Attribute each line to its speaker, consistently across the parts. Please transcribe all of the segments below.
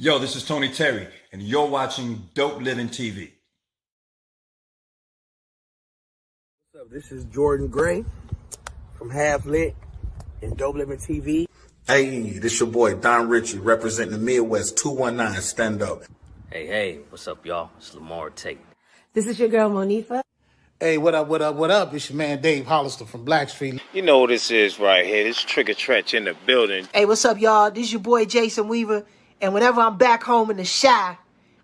Speaker 1: Yo, this is Tony Terry, and you're watching Dope Living TV.
Speaker 2: What's up? This is Jordan Gray from Half Lit and Dope Living TV.
Speaker 3: Hey, this your boy Don Ritchie representing the Midwest 219 Stand Up.
Speaker 4: Hey, what's up, y'all? It's Lamar Tate.
Speaker 5: This is your girl, Monifa.
Speaker 6: Hey, what up? It's your man Dave Hollister from Blackstreet.
Speaker 7: You know what this is right here. This Trigger Trench in the building.
Speaker 8: Hey, what's up, y'all? This is your boy Jason Weaver. And whenever I'm back home in the Chi,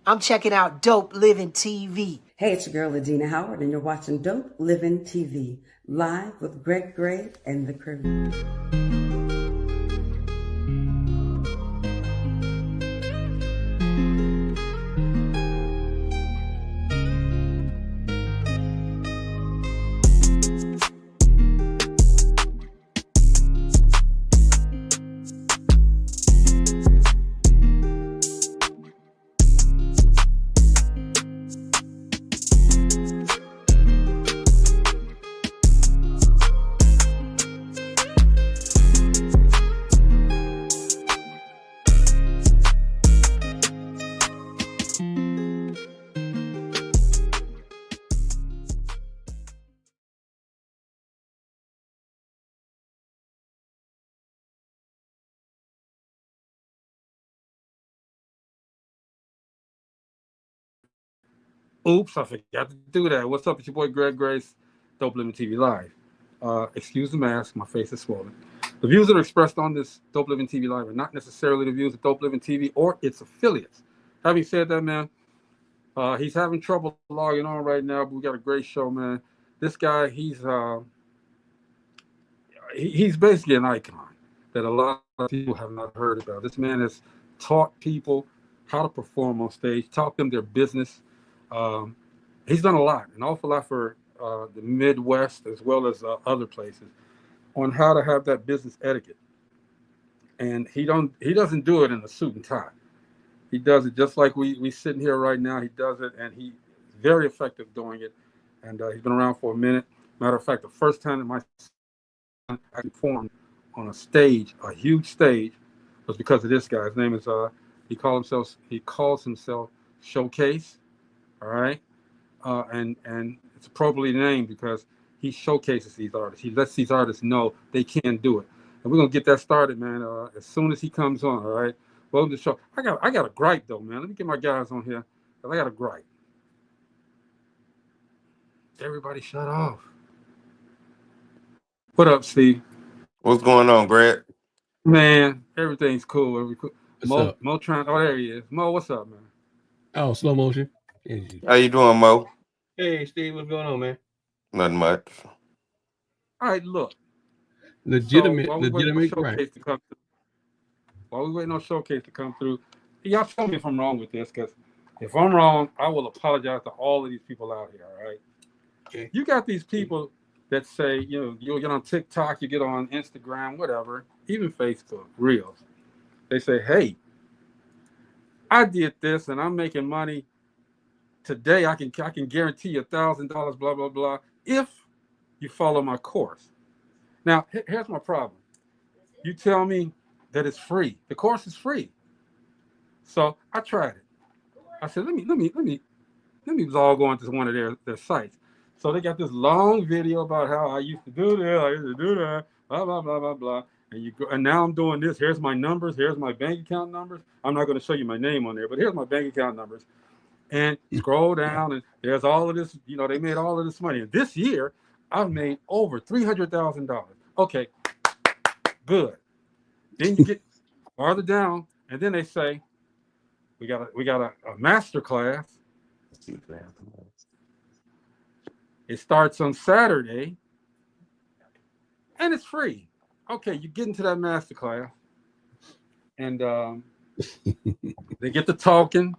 Speaker 8: I'm checking out Dope Living TV.
Speaker 5: Hey, it's your girl, Adina Howard, and you're watching Dope Living TV, live with Greg Gray and the crew.
Speaker 9: Oops, I forgot to do that. What's up? It's your boy Greg Grace, Dope Living TV Live. Excuse the mask, my face is swollen. The views that are expressed on this Dope Living TV Live are not necessarily the views of Dope Living TV or its affiliates. Having said that, man, he's having trouble logging on right now, but we got a great show, man. This guy, he's basically an icon that a lot of people have not heard about. This man has taught people how to perform on stage, taught them their business. He's done an awful lot for the Midwest as well as other places on how to have that business etiquette. And he doesn't do it in a suit and tie. He does it just like we sitting here right now. He does it, and he's very effective doing it. And he's been around for a minute. Matter of fact, the first time that my son actually performed on a stage, a huge stage, was because of this guy. His name is he calls himself Showcase. All right, and it's appropriately named because he showcases these artists. He lets these artists know they can do it, and we're gonna get that started, man. As soon as he comes on, all right. Welcome to the show. I got a gripe though, man. Let me get my guys on here, cause I got a gripe. Everybody, shut off. What up, Steve?
Speaker 3: What's going on, Greg?
Speaker 9: Man, everything's cool.
Speaker 10: What's up?
Speaker 9: Mo trying. Oh, there he is. Mo, what's up, man?
Speaker 10: Oh, slow motion.
Speaker 3: How you doing, Mo?
Speaker 10: Hey, Steve, what's going on, man?
Speaker 3: Nothing much.
Speaker 9: All right, look.
Speaker 10: Legitimate,
Speaker 9: While we waiting on Showcase to come through, y'all tell me if I'm wrong with this, because if I'm wrong, I will apologize to all of these people out here, all right?
Speaker 10: Okay.
Speaker 9: You got these people that say, you'll get on TikTok, you get on Instagram, whatever, even Facebook, Reels. They say, hey, I did this and I'm making money today. I can guarantee you $1,000, blah, blah, blah, if you follow my course. Now, here's my problem. You tell me that it's free. The course is free. So I tried it. I said, let me log on to one of their sites. So they got this long video about how I used to do this, I used to do that, blah, blah, blah, blah, blah. And now I'm doing this. Here's my numbers. Here's my bank account numbers. I'm not going to show you my name on there, but here's my bank account numbers. And scroll down, and there's all of this. They made all of this money. And this year, I've made over $300,000. Okay, good. Then you get farther down, and then they say, we got a master class. It starts on Saturday, and it's free. Okay, you get into that master class, and they get to talking.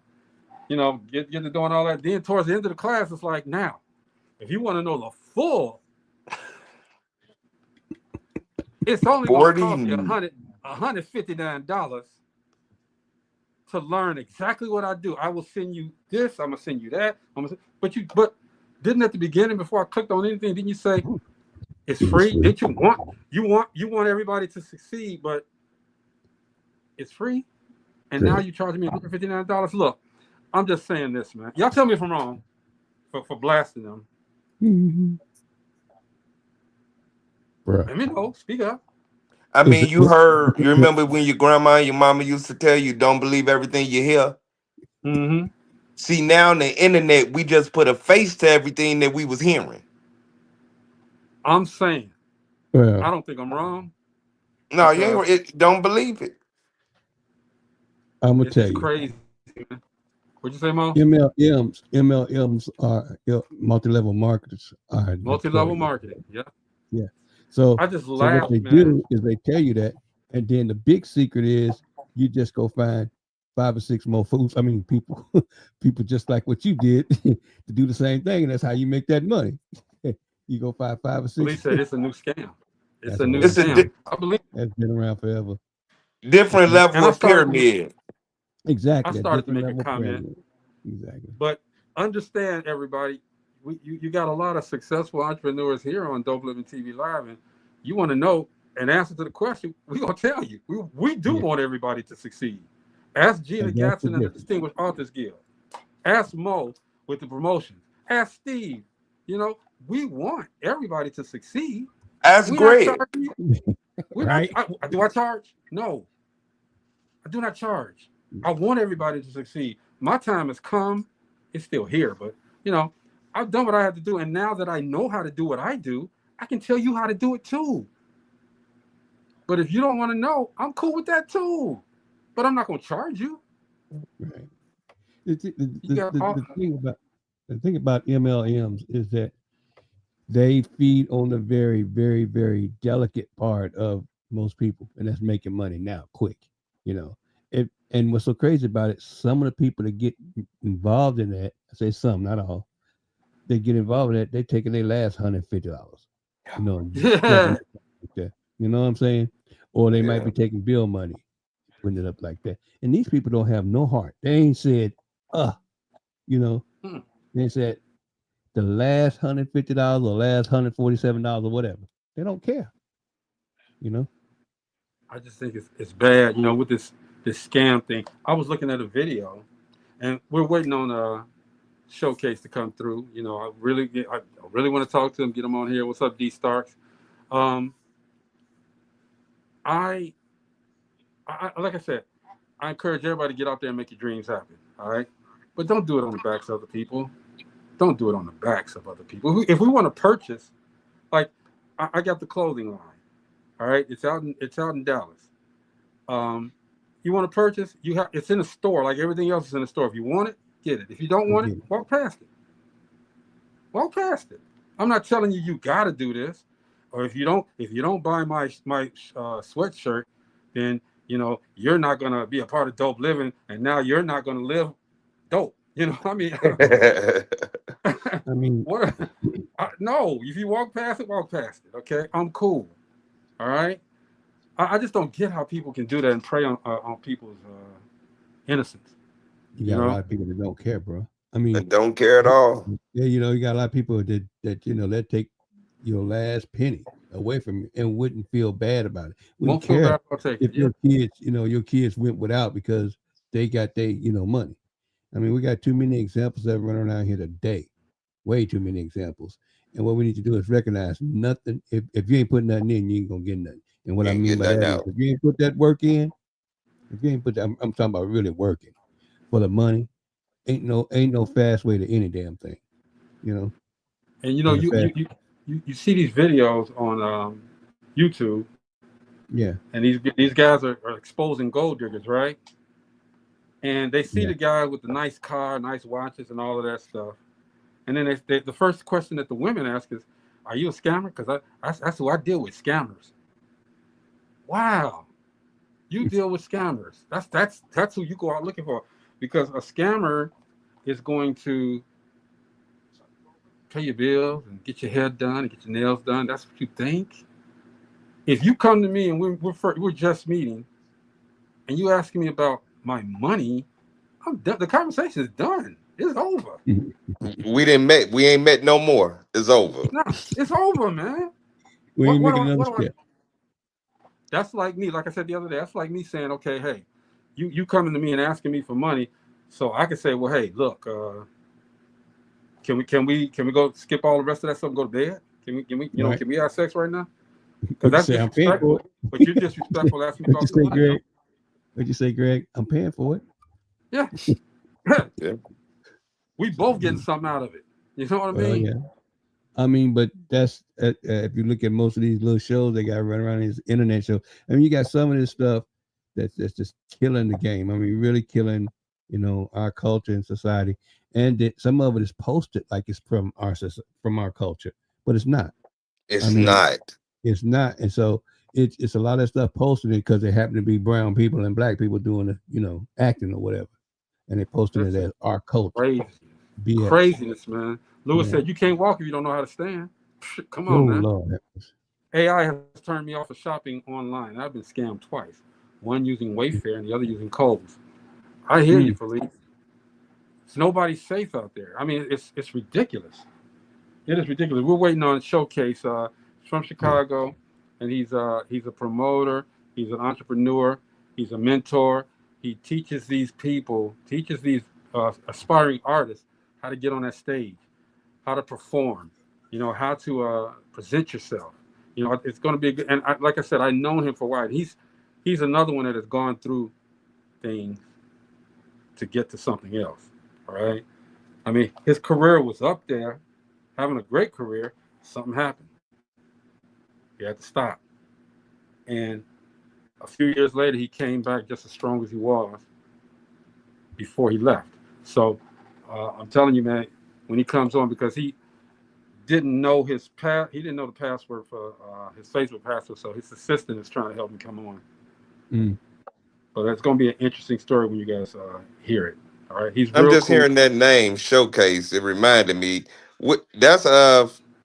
Speaker 9: Get to doing all that. Then towards the end of the class, it's like, now, if you want to know the full, it's only going to cost you $159 to learn exactly what I do. I will send you this. I'm gonna send you that. But didn't at the beginning, before I clicked on anything, didn't you say it's free? Did you want everybody to succeed, but it's free? and now you charging me $159. Look, I'm just saying this, man. Y'all tell me if I'm wrong for blasting them.
Speaker 10: Mm-hmm.
Speaker 9: Let me know. Speak up.
Speaker 11: I mean, you remember when your grandma and your mama used to tell you, don't believe everything you hear?
Speaker 9: Mm-hmm.
Speaker 11: See, now on the internet, we just put a face to everything that we was hearing.
Speaker 9: I'm saying, I don't think I'm wrong.
Speaker 11: No, you ain't. Don't believe it.
Speaker 10: I'm gonna tell
Speaker 9: It's
Speaker 10: you.
Speaker 9: crazy, man. What'd you say, Mo?
Speaker 10: MLMs are multi-level marketers.
Speaker 9: Multi-level marketing. Yeah.
Speaker 10: Yeah. So
Speaker 9: I just
Speaker 10: what
Speaker 9: laughed,
Speaker 10: they
Speaker 9: man.
Speaker 10: do is they tell you that, and then the big secret is you just go find 5 or 6 more fools. I mean, people just like what you did to do the same thing, and that's how you make that money. You go find 5 or 6.
Speaker 9: Police said it's a new scam. It's
Speaker 10: That's
Speaker 9: a new
Speaker 10: old
Speaker 9: scam. I believe
Speaker 10: that's been around forever.
Speaker 11: Different level of pyramid.
Speaker 10: Exactly.
Speaker 9: I started to make a
Speaker 10: level
Speaker 9: comment.
Speaker 10: pyramid. Exactly.
Speaker 9: But understand, everybody, you got a lot of successful entrepreneurs here on Dope Living TV Live, and you want to know an answer to the question, we're going to tell you. We do want everybody to succeed. Ask Gina Gatson and the Distinguished Authors Guild. Ask Mo with the promotions. Ask Steve. You know, we want everybody to succeed.
Speaker 11: Ask Greg.
Speaker 10: Right?
Speaker 9: Do I charge? No. I do not charge. I want everybody to succeed. My time has come. It's still here, but you know, I've done what I have to do, and now that I know how to do what I do, I can tell you how to do it too. But if you don't want to know, I'm cool with that too. But I'm not going to charge you.
Speaker 10: Right. The thing about MLMs is that they feed on the very, very, very delicate part of most people, and that's making money now, quick. You know, and what's so crazy about it, some of the people that get involved in that, I say some, not all, they get involved in that, they taking their last $150. You know, you know what I'm saying? Or they might be taking bill money, putting it up like that. And these people don't have no heart. They ain't said, you know, they said the last $150 or last $147 or whatever. They don't care. You know?
Speaker 9: I just think it's bad, you know, with this scam thing. I was looking at a video, and we're waiting on a showcase to come through. You know, I really want to talk to him, get him on here. What's up, D Starks? I like I said, I encourage everybody to get out there and make your dreams happen. All right, but don't do it on the backs of other people. Don't do it on the backs of other people. If we want to purchase, like I got the clothing line. All right, it's out in Dallas. You want to purchase? It's in the store, like everything else is in the store. If you want it, get it. If you don't want it, walk past it. Walk past it. I'm not telling you got to do this, or if you don't buy my sweatshirt, then you know you're not gonna be a part of Dope Living, and now you're not gonna live dope. You know what I mean?
Speaker 10: I mean,
Speaker 9: no. If you walk past it, walk past it. Okay, I'm cool. All right. I just don't get how people can do that and prey on people's innocence.
Speaker 10: You got a lot of people that don't care, bro. I mean,
Speaker 11: that don't care at all.
Speaker 10: Yeah, you know, you got a lot of people that you know that take your last penny away from you and wouldn't feel bad about it. Wouldn't care if your kids, you know, your kids went without because they got their, you know, money. I mean, we got too many examples that run around here today. Way too many examples. And what we need to do is recognize nothing. If you ain't putting nothing in, you ain't gonna get nothing. And what I mean by that is, if you ain't put that work in, if you ain't put that, I'm talking about really working for the money. Ain't no fast way to any damn thing, you know.
Speaker 9: And you know, you see these videos on YouTube.
Speaker 10: Yeah.
Speaker 9: And these guys are exposing gold diggers, right? And they see the guy with the nice car, nice watches, and all of that stuff. And then the first question that the women ask is, "Are you a scammer?" Because that's who I deal with, scammers. Wow, you deal with scammers. That's who you go out looking for, because a scammer is going to pay your bills and get your hair done and get your nails done. That's what you think. If you come to me and we're just meeting, and you asking me about my money, I'm done. The conversation is done. It's over.
Speaker 11: We ain't met no more. It's over.
Speaker 9: No, it's over, man.
Speaker 10: We ain't making another step.
Speaker 9: That's like me. Like I said the other day, that's like me saying, okay, hey, you coming to me and asking me for money, so I can say, well, hey, look, can we go skip all the rest of that stuff and go to bed? Can we
Speaker 10: Right.
Speaker 9: can we have sex right now?
Speaker 10: What
Speaker 9: Because
Speaker 10: you
Speaker 9: that's
Speaker 10: say? I'm paying for
Speaker 9: disrespectful.
Speaker 10: it.
Speaker 9: But you're disrespectful asking me
Speaker 10: What you
Speaker 9: about the
Speaker 10: say,
Speaker 9: money.
Speaker 10: Greg? What you say, Greg? I'm paying for it.
Speaker 9: Yeah.
Speaker 11: Yeah.
Speaker 9: We both getting something out of it. You know what I
Speaker 10: Well,
Speaker 9: mean?
Speaker 10: yeah. I mean, but that's if you look at most of these little shows they got running around these internet shows. I mean, you got some of this stuff that's just killing the game. I mean, really killing, our culture and society. And that some of it is posted like it's from our culture, but it's not.
Speaker 11: It's
Speaker 10: I mean,
Speaker 11: not.
Speaker 10: it's not. And so it's a lot of stuff posted because they happen to be brown people and black people doing it, acting or whatever, and they posting it as our culture.
Speaker 9: Crazy.
Speaker 10: BS.
Speaker 9: Craziness, man. Lewis
Speaker 10: Yeah.
Speaker 9: said you can't walk if you don't know how to stand. Come
Speaker 10: Oh
Speaker 9: on, man.
Speaker 10: Lord.
Speaker 9: AI has turned me off of shopping online. I've been scammed twice. One using Wayfair and the other using Kohl's. I hear you, Felipe. It's nobody's safe out there. I mean, it's ridiculous. It is ridiculous. We're waiting on Showcase. He's from Chicago, and he's a promoter. He's an entrepreneur. He's a mentor. He teaches these aspiring artists how to get on that stage, how to perform, how to present yourself. It's going to be a good. And like I said, I've known him for a while. He's another one that has gone through things to get to something else. All right. I mean, his career was up there, having a great career. Something happened. He had to stop. And a few years later, he came back just as strong as he was before he left. So I'm telling you, man, when he comes on, because he didn't know he didn't know the password for his Facebook password, so his assistant is trying to help him come on. But it's going to be an interesting story when you guys hear it. All right, he's real
Speaker 11: I'm just
Speaker 9: cool.
Speaker 11: hearing that name, Showcase. It reminded me. That's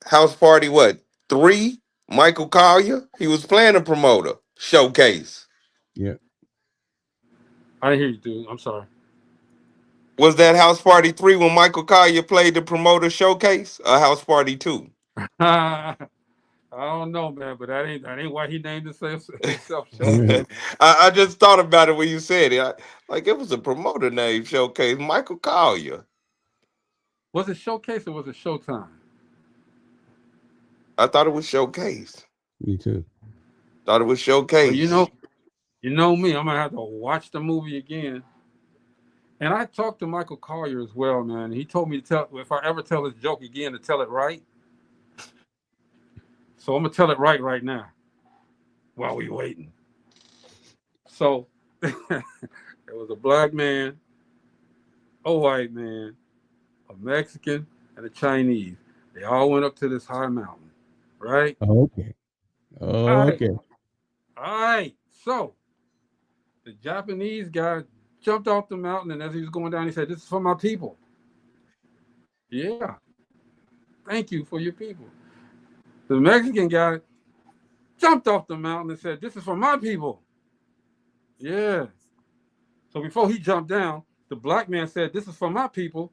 Speaker 11: house party. What 3? Michael Collier. He was playing a promoter. Showcase.
Speaker 10: Yeah.
Speaker 9: I didn't hear you, dude. I'm sorry.
Speaker 11: Was that house party 3 when Michael Collier played the promoter Showcase? Or house party 2?
Speaker 9: I don't know, man, but that ain't why he named himself
Speaker 11: I just thought about it when you said it. Like it was a promoter named Showcase, Michael Collier.
Speaker 9: Was it Showcase or was it Showtime?
Speaker 11: I thought it was Showcase.
Speaker 10: Me too.
Speaker 11: Thought it was Showcase.
Speaker 9: Well, you know me. I'm gonna have to watch the movie again. And I talked to Michael Collier as well, man. He told me to tell if I ever tell his joke again to tell it right. So I'm gonna tell it right now while we waiting. So there was a black man, a white man, a Mexican, and a Chinese. They all went up to this high mountain, right?
Speaker 10: Okay. Okay.
Speaker 9: All right. So the Japanese guy jumped off the mountain, and as he was going down, he said, "This is for my people." Yeah. Thank you for your people. The Mexican guy jumped off the mountain and said, "This is for my people." Yeah. So before he jumped down, the black man said, "This is for my people."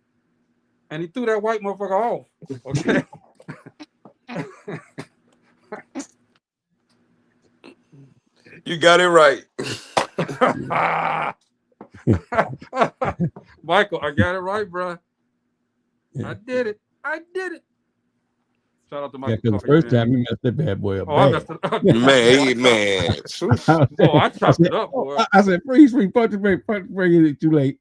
Speaker 9: And he threw that white motherfucker off. Okay.
Speaker 11: You got it right.
Speaker 9: Michael, I got it right, bro. I did it. Shout out to Michael.
Speaker 10: Yeah, because the first time you messed that bad boy up.
Speaker 9: Oh, I messed it up.
Speaker 11: Man.
Speaker 9: Oh, I chopped it up, boy.
Speaker 10: I said, freeze, punch the break, it's too late.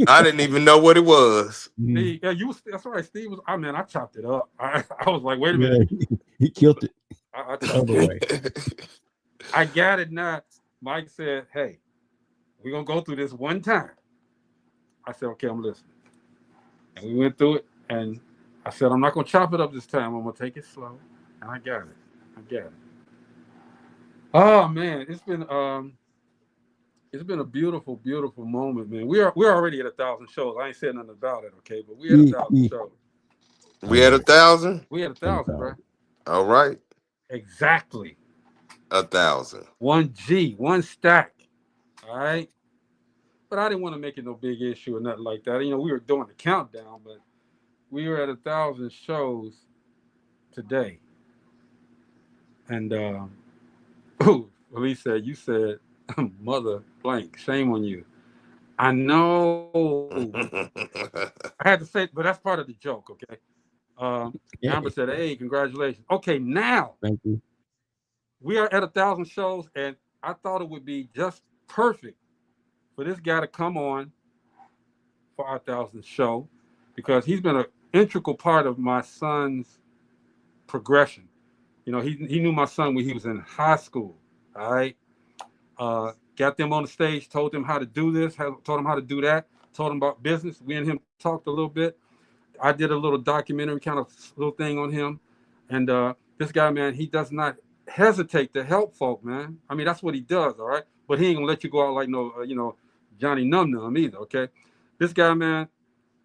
Speaker 11: I didn't even know what it was.
Speaker 9: Steve, yeah, that's right. Steve was. I chopped it up. I was like, wait a minute.
Speaker 10: He killed it.
Speaker 9: I chopped it. I got it now. Mike said, "Hey, we're gonna go through this one time." I said, "Okay, I'm listening." And we went through it, and I said, "I'm not gonna chop it up this time. I'm gonna take it slow." And I got it. Oh man, it's been a beautiful, beautiful moment, man. We're already at 1,000 shows. I ain't saying nothing about it, okay? But we had 1,000 shows.
Speaker 11: We had 1,000?
Speaker 9: We had 1,000, bro.
Speaker 11: All right.
Speaker 9: Exactly.
Speaker 11: 1,000.
Speaker 9: 1G, one stack. All right. But I didn't want to make it no big issue or nothing like that. We were doing the countdown, but we were at 1,000 shows today. And Elise said, "You said mother blank. Shame on you." I know. I had to say, but that's part of the joke, okay? Amber said, "Hey, congratulations." Okay, now
Speaker 10: Thank you.
Speaker 9: we are at 1,000 shows, and I thought it would be just perfect for this guy to come on for our 1,000th show because he's been an integral part of my son's progression. You know, he knew my son when he was in high school. All right, got them on the stage, told them how to do this, told them how to do that, told them about business. We and him talked a little bit. I did a little documentary kind of little thing on him, and this guy, man, he does not hesitate to help folk, man. I mean, that's what he does, all right. But he ain't gonna let you go out like no, Johnny Num Num either, okay. This guy, man,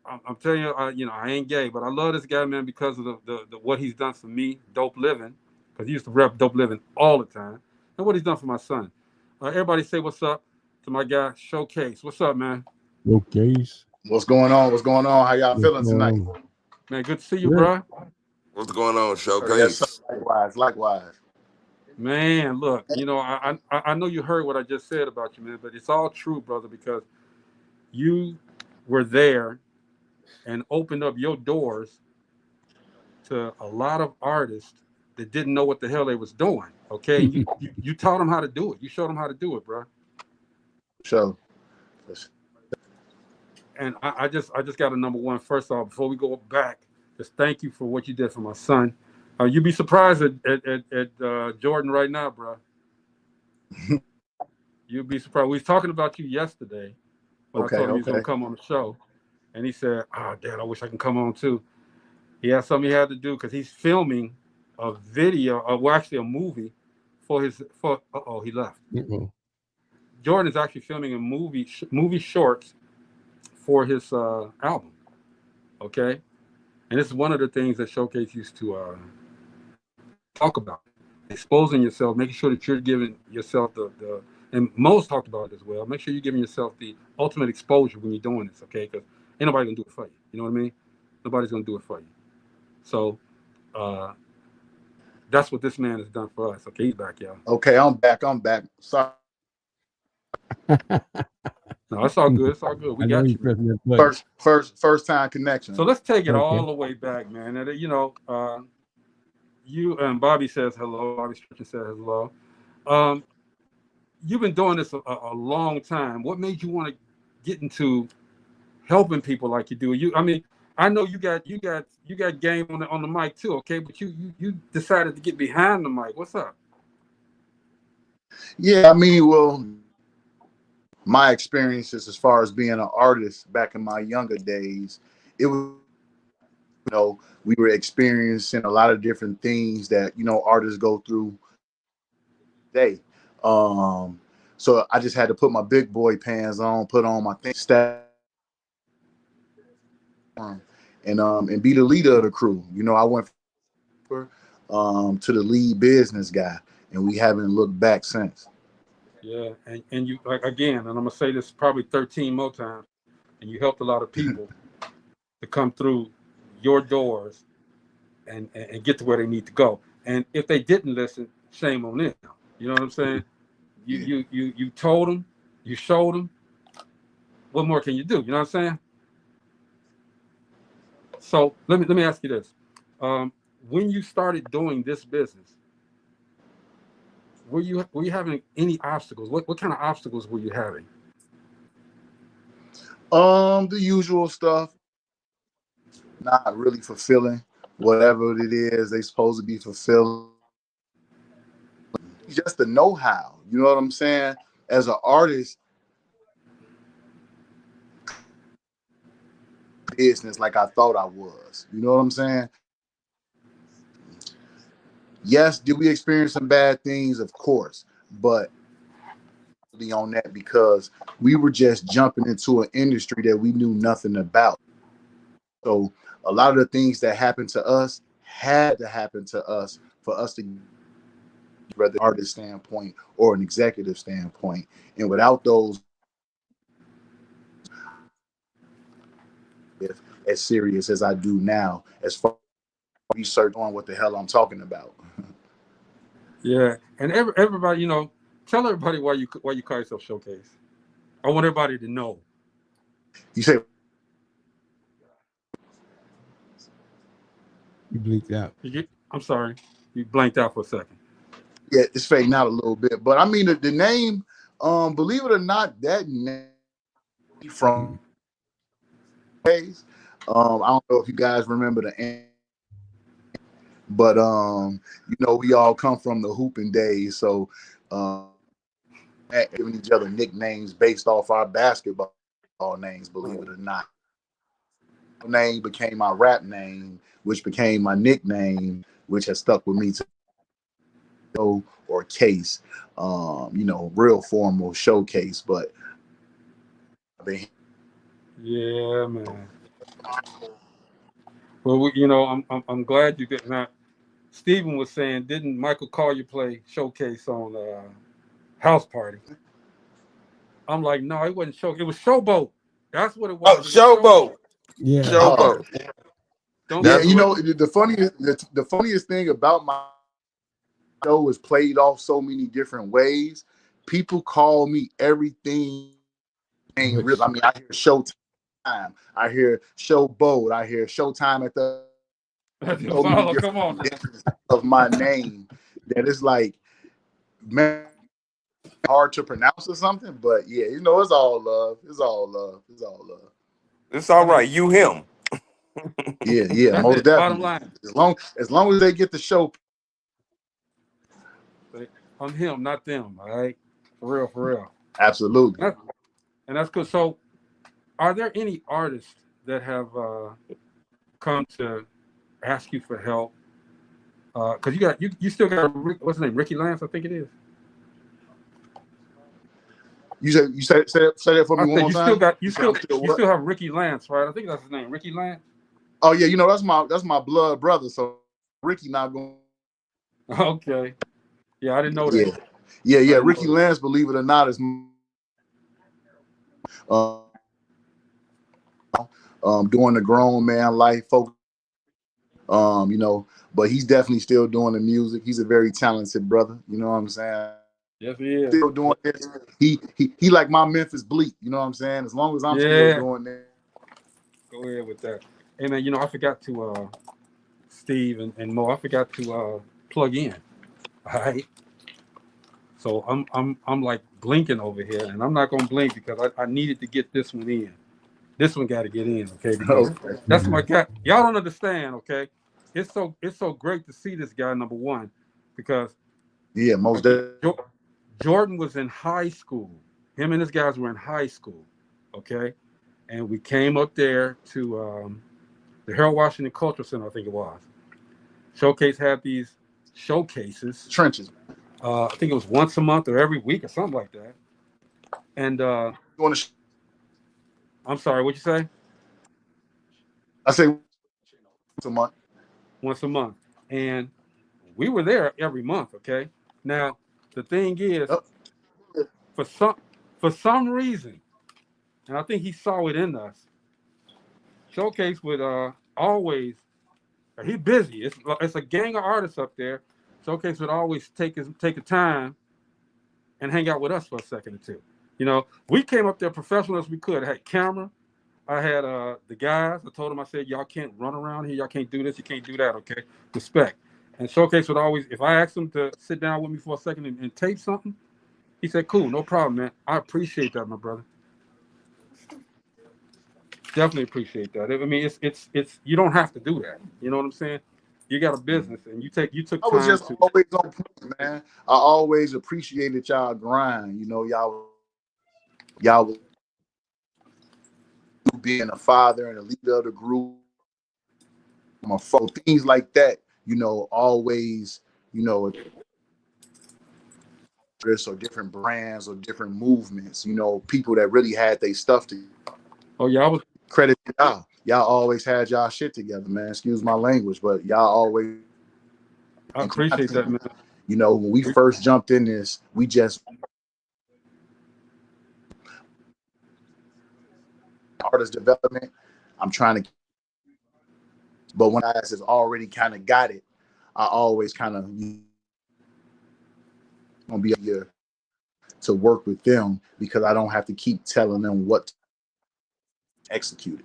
Speaker 9: I'm telling you, I ain't gay, but I love this guy, man, because of the what he's done for me, Dope Living, because he used to rep Dope Living all the time, and what he's done for my son. Everybody say what's up to my guy Showcase. What's up, man?
Speaker 10: Showcase.
Speaker 3: What's going on? What's going on? How y'all feeling tonight?
Speaker 9: Man, good to see you, bro.
Speaker 11: What's going on, Showcase?
Speaker 3: Yes, sir. Likewise.
Speaker 9: Man, look, I know you heard what I just said about you, man, but it's all true, brother, because you were there and opened up your doors to a lot of artists that didn't know what the hell they was doing. Okay, and you taught them how to do it. You showed them how to do it, bro.
Speaker 3: Sure.
Speaker 9: And I just got a number one. First off, before we go back, just thank you for what you did for my son. You'd be surprised at Jordan right now, bro. You'd be surprised. We was talking about you yesterday when I told him he was going to come on the show. And he said, "Oh, Dad, I wish I can come on too." He had something he had to do because he's filming a video, well, actually a movie for he left. Jordan is actually filming a movie shorts for his album. Okay. And this is one of the things that Showcase used to talk about. Exposing yourself, making sure that you're giving yourself and most talked about it as well, make sure you're giving yourself the ultimate exposure when you're doing this, okay? Because ain't nobody gonna do it for you. You know what I mean? Nobody's gonna do it for you. So that's what this man has done for us. Okay, he's back, y'all.
Speaker 3: Okay, I'm back. Sorry.
Speaker 9: No, it's all good. It's all good. We got you.
Speaker 3: First time connection.
Speaker 9: So let's take it all the way back, man. And you and Bobby says hello. Bobby Stretcher says hello. You've been doing this a long time. What made you want to get into helping people like you do? I know you got game on the mic too, okay? But you decided to get behind the mic. What's up?
Speaker 3: Yeah, I mean, well, my experiences as far as being an artist back in my younger days, it was, we were experiencing a lot of different things that, artists go through today. So I just had to put my big boy pants on, put on my staff, and be the leader of the crew. I went to the lead business guy, and we haven't looked back since.
Speaker 9: Yeah, and you, like, again, and I'm gonna say this probably 13 more times, and you helped a lot of people to come through your doors and get to where they need to go. And if they didn't listen, shame on them. You know what I'm saying? You told them, you showed them. What more can you do? You know what I'm saying? So let me ask you this: when you started doing this business, were you having any obstacles? What kind of obstacles were you having?
Speaker 3: The usual stuff. Not really fulfilling whatever it is they supposed to be fulfilling. Just the know-how. You know what I'm saying? As an artist, business like I thought I was. You know what I'm saying? Yes, did we experience some bad things? Of course, but on that because we were just jumping into an industry that we knew nothing about. So a lot of the things that happened to us had to happen to us for us to, whether artist standpoint or an executive standpoint, and without those, as serious as I do now, as far as research on what the hell I'm talking about.
Speaker 9: Yeah, and everybody, tell everybody why you call yourself Showcase. I want everybody to know
Speaker 3: You say
Speaker 10: You bleeped out.
Speaker 9: I'm sorry, you blanked out for a second.
Speaker 3: yeah, it's fading out a little bit, but I mean the name, believe it or not, that name from days. I don't know if you guys remember but you know, we all come from the hooping days, so giving each other nicknames based off our basketball names, believe it or not. Name became my rap name, which became my nickname, which has stuck with me to or Case, you know, real formal Showcase, but
Speaker 9: Yeah, man. Well, you know, I'm glad you get now. Steven was saying, didn't Michael Collier play Showcase on House Party? I'm like, no, it wasn't Show. It was Showboat. That's what it was.
Speaker 11: Oh,
Speaker 9: It was
Speaker 11: Showboat.
Speaker 10: Yeah.
Speaker 11: Showboat.
Speaker 9: Don't
Speaker 3: yeah,
Speaker 11: That's
Speaker 3: you
Speaker 11: what.
Speaker 3: know, the funniest thing about my show is played off so many different ways. People call me everything ain't real. I mean, I hear Showtime, I hear Showboat, I hear Showtime at the so many
Speaker 9: follow. Come
Speaker 3: different
Speaker 9: on.
Speaker 3: editions of my name that it's like, man, hard to pronounce or something. But yeah, you know, it's all love. It's all love. It's all love.
Speaker 11: It's all right. You him.
Speaker 3: Yeah, yeah,
Speaker 9: That's
Speaker 3: most
Speaker 9: it. Bottom
Speaker 3: definitely.
Speaker 9: line.
Speaker 3: As long as they get the show.
Speaker 9: I'm him, not them. All right, for real, for real.
Speaker 3: Absolutely.
Speaker 9: And that's good. So, are there any artists that have come to ask you for help? Because you still got what's his name, Ricky Lance, I think it is.
Speaker 3: You say that for me
Speaker 9: I
Speaker 3: one
Speaker 9: said
Speaker 3: more
Speaker 9: you
Speaker 3: time.
Speaker 9: still have Ricky Lance, right? I think that's his name, Ricky Lance.
Speaker 3: Oh yeah, you know that's my blood brother. So Ricky not going.
Speaker 9: Okay. Yeah, I didn't know
Speaker 3: Yeah,
Speaker 9: that.
Speaker 3: yeah. Ricky Lance, believe it or not, is doing the grown man life, folks. You know, but he's definitely still doing the music. He's a very talented brother. You know what I'm saying?
Speaker 9: Yes, he is.
Speaker 3: Still doing this. He like my Memphis Bleak. You know what I'm saying? As long as I'm still doing that.
Speaker 9: Go ahead with that. Hey man, you know I forgot to Steve and Mo. I forgot to plug in. All right. So I'm like blinking over here, and I'm not gonna blink because I needed to get this one in. This one got to get in, okay? Because that's my guy. Y'all don't understand, okay? It's so great to see this guy. Number one, because
Speaker 3: yeah, most definitely.
Speaker 9: Jordan was in high school. Him and his guys were in high school, okay? And we came up there to the Harold Washington Cultural Center, I think it was. Showcase had these showcases.
Speaker 3: Trenches.
Speaker 9: I think it was once a month or every week or something like that. And I'm sorry, what'd you say?
Speaker 3: I say once a month.
Speaker 9: Once a month. And we were there every month, okay? Now, the thing is, for some reason, and I think he saw it in us, Showcase would always, he's busy. It's a gang of artists up there. Showcase would always take a time and hang out with us for a second or two. You know, we came up there professional as we could. I had camera. I had the guys. I told them, I said, y'all can't run around here. Y'all can't do this. You can't do that, okay? Respect. And Showcase would always, if I asked him to sit down with me for a second and tape something, he said, cool, no problem, man. I appreciate that, my brother. Definitely appreciate that. I mean, it's you don't have to do that. You know what I'm saying? You got a business and you took time.
Speaker 3: I was just
Speaker 9: to
Speaker 3: always on point, man. I always appreciated y'all grind. You know, y'all being a father and a leader of the group, my folks, things like that. You know, always, you know, or different brands or different movements. You know, people that really had their stuff together.
Speaker 9: Oh yeah, I was
Speaker 3: credit to y'all. Y'all always had y'all shit together, man. Excuse my language, but y'all always.
Speaker 9: I appreciate that, man.
Speaker 3: You know, when we first jumped in this, we just artist development. I'm trying to, but when I has already kind of got it, I always kind of gonna be here to work with them because I don't have to keep telling them what executed.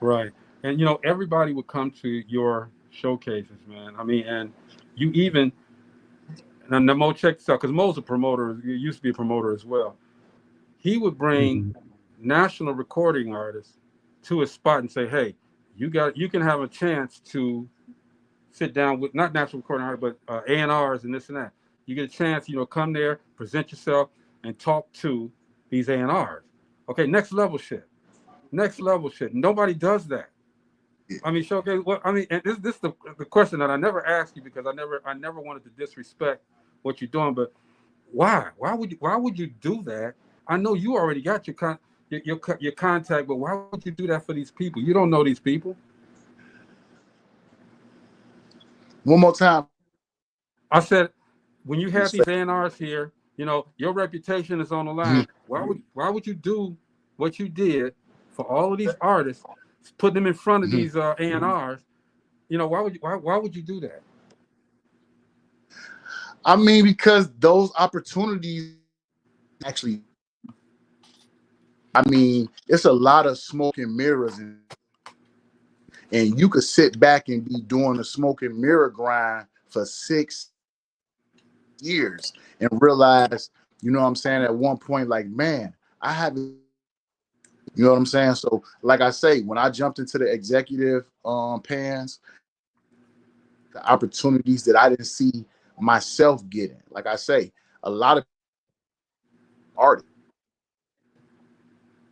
Speaker 9: Right. And, you know, everybody would come to your showcases, man. I mean, and you even, and Mo, check this out, because Mo's a promoter, he used to be a promoter as well. He would bring national recording artists to his spot and say, hey, you can have a chance to sit down with, not national recording artists, but A&Rs and this and that. You get a chance, you know, come there, present yourself, and talk to these A&Rs. Okay, next level shit. Next level shit. Nobody does that. I mean, showcase. What I mean, and this is the question that I never asked you, because I never wanted to disrespect what you're doing. But why? Why would you do that? I know you already got your contact, but why would you do that for these people? You don't know these people.
Speaker 3: One more time.
Speaker 9: I said, when you have these A&Rs here, you know, your reputation is on the line. Why would you do what you did for all of these artists, put them in front of these A&Rs? You know, why would you do that?
Speaker 3: I mean, because those opportunities actually, I mean, it's a lot of smoke and mirrors, and you could sit back and be doing a smoke and mirror grind for 6 years and realize, you know what I'm saying, at one point, like, man, I haven't, you know what I'm saying? So, like I say, when I jumped into the executive pans, the opportunities that I didn't see myself getting, like I say, a lot of artists,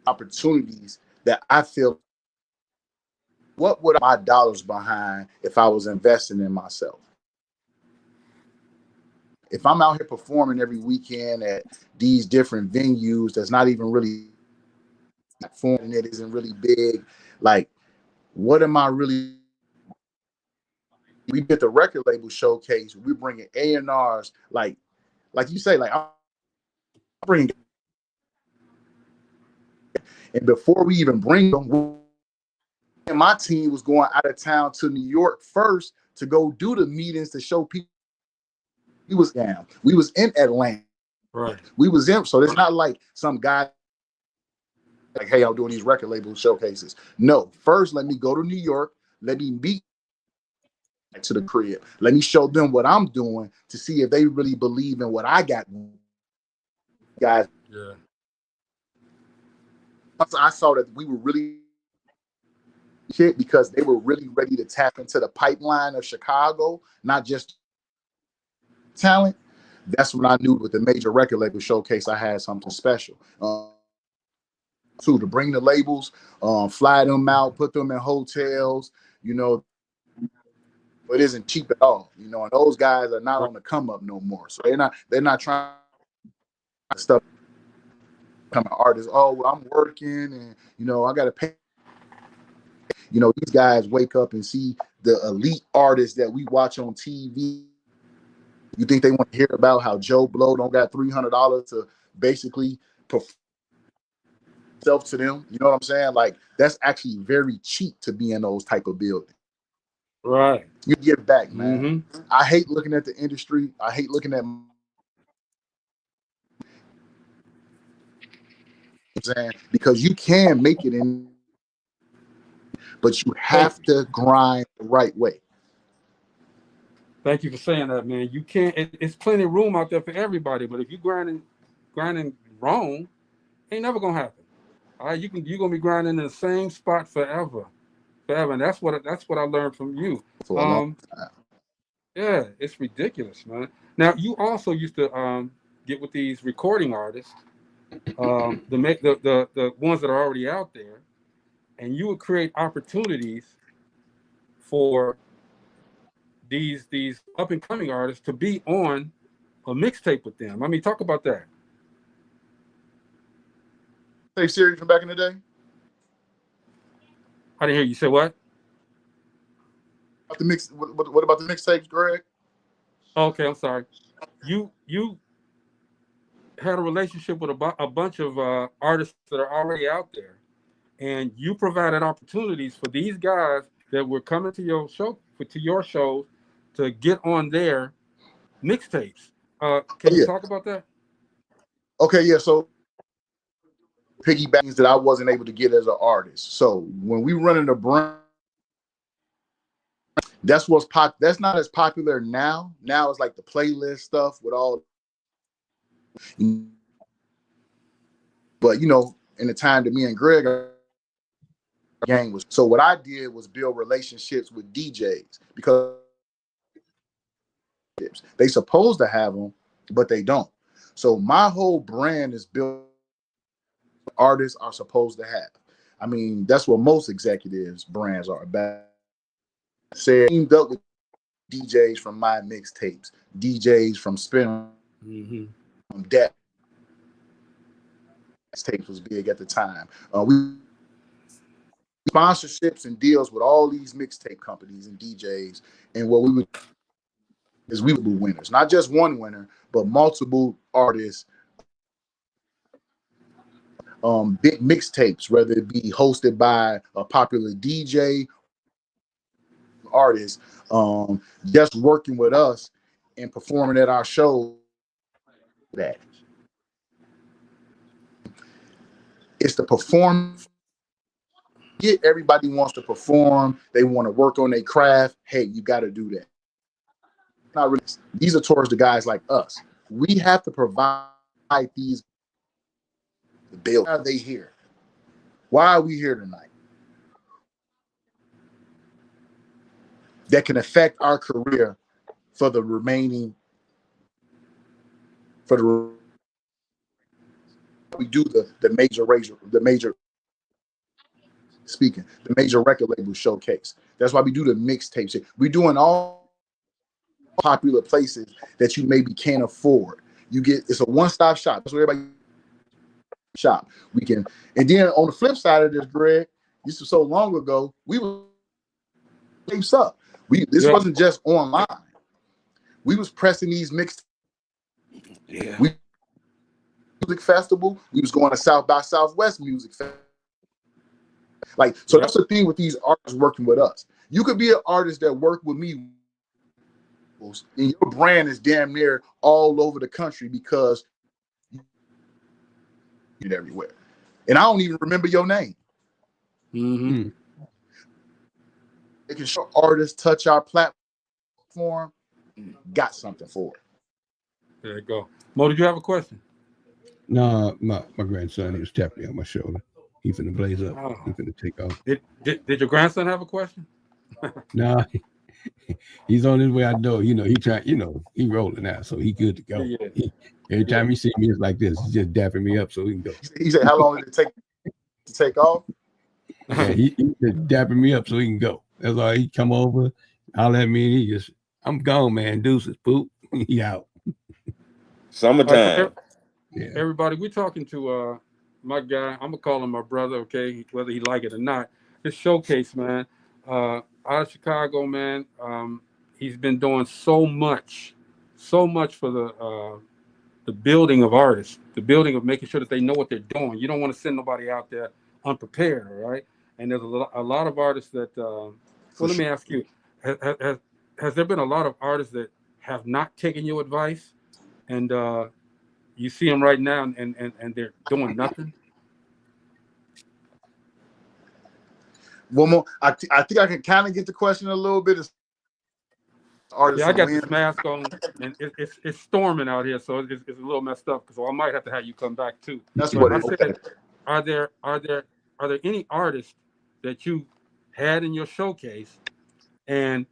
Speaker 3: opportunities that I feel, what would my dollars behind if I was investing in myself? If I'm out here performing every weekend at these different venues that's not even really performing, it isn't really big, like, what am I really? We did the record label showcase. We bringing A&Rs, like you say, like, I'm bringing, and before we even bring them, and my team was going out of town to New York first to go do the meetings to show people. We was down. We was in Atlanta.
Speaker 9: Right.
Speaker 3: We was in. So it's not like some guy like, hey, I'm doing these record label showcases. No, first let me go to New York. Let me meet to the crib. Let me show them what I'm doing to see if they really believe in what I got. Guys.
Speaker 9: Yeah.
Speaker 3: I saw that we were really shit because they were really ready to tap into the pipeline of Chicago, not just talent. That's when I knew with the major record label showcase I had something special. To bring the labels, fly them out, put them in hotels, you know, it isn't cheap at all, you know, and those guys are not on the come up no more. So they're not trying to stuff become an artist. Oh, well, I'm working and, you know, I got to pay. You know, these guys wake up and see the elite artists that we watch on TV. You think they want to hear about how Joe Blow don't got $300 to basically perform self to them? You know what I'm saying? Like, that's actually very cheap to be in those type of buildings.
Speaker 9: Right.
Speaker 3: You give back, man. I hate looking at the industry. I hate looking at, because you can make it in, but you have to grind the right way.
Speaker 9: Thank you for saying that, man. You can't. It's plenty of room out there for everybody, but if you grinding wrong, ain't never gonna happen. All right, you're gonna be grinding in the same spot forever, and that's what I learned from you. Yeah, it's ridiculous, man. Now you also used to get with these recording artists, the ones that are already out there, and you would create opportunities for these up and coming artists to be on a mixtape with them. I mean, talk about that.
Speaker 3: Tape series from back in the day.
Speaker 9: I didn't hear you say what.
Speaker 3: What about the mixtapes, Greg?
Speaker 9: Okay, I'm sorry. You had a relationship with a bunch of artists that are already out there, and you provided opportunities for these guys that were coming to your show, to get on their mixtapes. Can you talk about that?
Speaker 3: Okay, yeah. So piggybacks that I wasn't able to get as an artist. So when we run into brand, that's what's that's not as popular now. Now it's like the playlist stuff with all, but you know, in the time that me and Greg gang was, so what I did was build relationships with DJs because they supposed to have them, but they don't. So my whole brand is built. Artists are supposed to have. I mean, that's what most executives brands are about. Said teamed up with DJs from my mixtapes, DJs from Spin, That tapes was big at the time. We sponsorships and deals with all these mixtape companies and DJs, and what we would is we would be winners, not just one winner, but multiple artists. Big mixtapes, whether it be hosted by a popular DJ artist, just working with us and performing at our show. That it's the performance. Yeah, everybody wants to perform. They want to work on their craft. Hey, you got to do that. Not really. These are towards the guys like us. We have to provide these bills. Why are they here? Why are we here tonight? That can affect our career for the remaining. We do the major record label showcase. That's why we do the mixtapes. We're doing all popular places that you maybe can't afford. You get, it's a one-stop shop. That's where everybody shop. We can, and then on the flip side of this, Greg, this was so long ago, we were tapes up. This wasn't just online. We was pressing these mixtapes. Yeah. Music festival. We was going to South by Southwest music festival. Like, so that's the thing with these artists working with us. You could be an artist that worked with me, and your brand is damn near all over the country because you're everywhere. And I don't even remember your name. They can show artists touch our platform, got something for it.
Speaker 9: There you go. Mo, did you have a question?
Speaker 10: No, my grandson, he was tapping me on my shoulder. He finna blaze up. He finna take off.
Speaker 9: Did your grandson have a question?
Speaker 10: No, he's on his way. I know. You know, he trying. You know, he rolling out, so he good to go. Yeah. Every time he see me, it's like this. He's just dapping me up so he can go.
Speaker 3: He said, "How long did it take to take off?"
Speaker 10: Yeah, he just dapping me up so he can go. That's all. He come over, holler at me, and he just, I'm gone, man. Deuces, poop. He out.
Speaker 11: Summertime.
Speaker 9: Yeah. Everybody, we're talking to my guy. I'm gonna call him my brother, okay, whether he like it or not. This showcase, man, out of Chicago, man. He's been doing so much for the building of artists, the building of making sure that they know what they're doing. You don't want to send nobody out there unprepared, all right? And there's a lot of artists that. Let me ask you: has there been a lot of artists that have not taken your advice, and you see them right now, and they're doing nothing?
Speaker 3: One more. I think I can kind of get the question a little bit.
Speaker 9: Yeah, I got this mask on, and it's storming out here, so it's a little messed up. So I might have to have you come back too.
Speaker 3: That's what I
Speaker 9: said. Are there any artists that you had in your showcase, and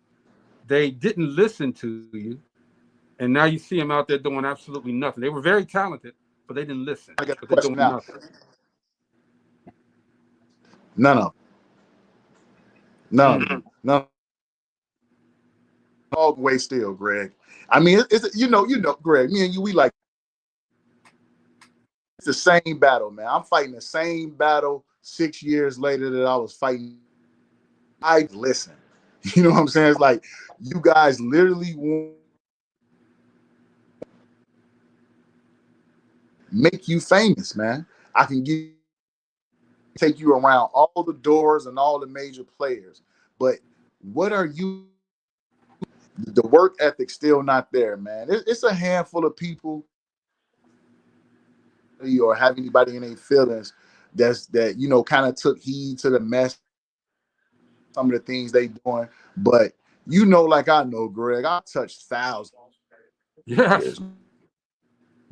Speaker 9: they didn't listen to you, and now you see them out there doing absolutely nothing? They were very talented, but they didn't listen.
Speaker 3: I got the
Speaker 9: question
Speaker 3: question now. None. All the way still, Greg. I mean, it's you know, Greg. Me and you, we like it's the same battle, man. I'm fighting the same battle 6 years later that I was fighting. I listen. You know what I'm saying? It's like you guys literally want make you famous, man. I can take you around all the doors and all the major players, but what are you? The work ethic still not there, man. It's a handful of people or have anybody in their feelings, that you know kind of took heed to the mess, some of the things they doing. But you know, like I know, Greg, I touched thousands.
Speaker 9: Yes.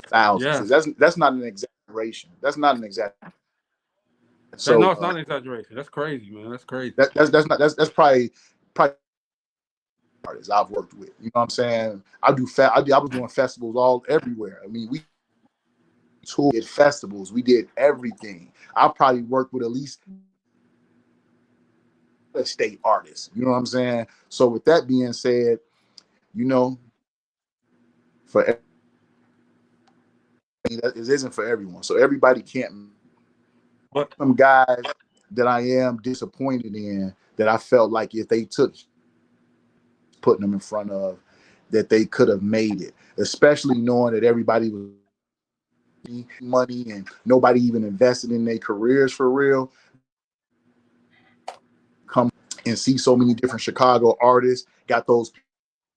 Speaker 3: Thousands.
Speaker 9: Yes.
Speaker 3: That's not an exaggeration. That's not an exaggeration.
Speaker 9: So no,
Speaker 3: So
Speaker 9: it's not an exaggeration. That's crazy, man. That's crazy.
Speaker 3: That's probably artists I've worked with. You know what I'm saying? I was doing festivals everywhere. I mean, we toured at festivals. We did everything. I probably worked with at least a state artist. You know what I'm saying? So with that being said, you know, for it isn't for everyone. So everybody can't.
Speaker 9: But
Speaker 3: some guys that I am disappointed in, that I felt like if they took putting them in front of, that they could have made it, especially knowing that everybody was money and nobody even invested in their careers for real. Come and see so many different Chicago artists got those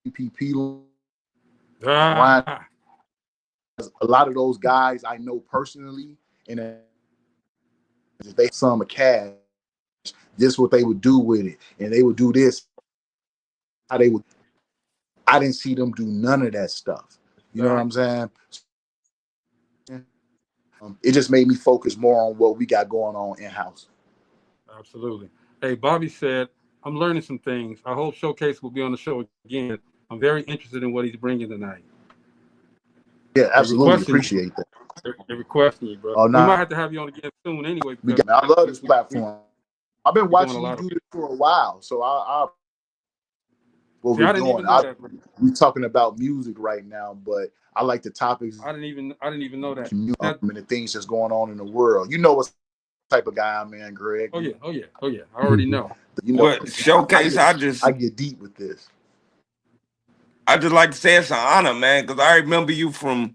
Speaker 3: PPP. A lot of those guys I know personally, and if they sum of cash, this is what they would do with it, and they would do this. How they would. I didn't see them do none of that stuff. You know what I'm saying? It just made me focus more on what we got going on in house.
Speaker 9: Absolutely. Hey, Bobby said, I'm learning some things. I hope Showcase will be on the show again. I'm very interested in what he's bringing tonight.
Speaker 3: Yeah, absolutely. Appreciate that.
Speaker 9: They're requesting you, bro.
Speaker 3: Oh,
Speaker 9: we might have to have you on again soon anyway.
Speaker 3: I love this platform. I've been watching you do this for a while, so what we're doing. We're talking about music right now, but I like the topics.
Speaker 9: I didn't even know that.
Speaker 3: And the things that's going on in the world. You know what type of guy I'm in, Greg.
Speaker 9: Oh yeah. I already know.
Speaker 11: You know what, Showcase, I
Speaker 3: get deep with this.
Speaker 11: I just like to say it's an honor, man, because I remember you from,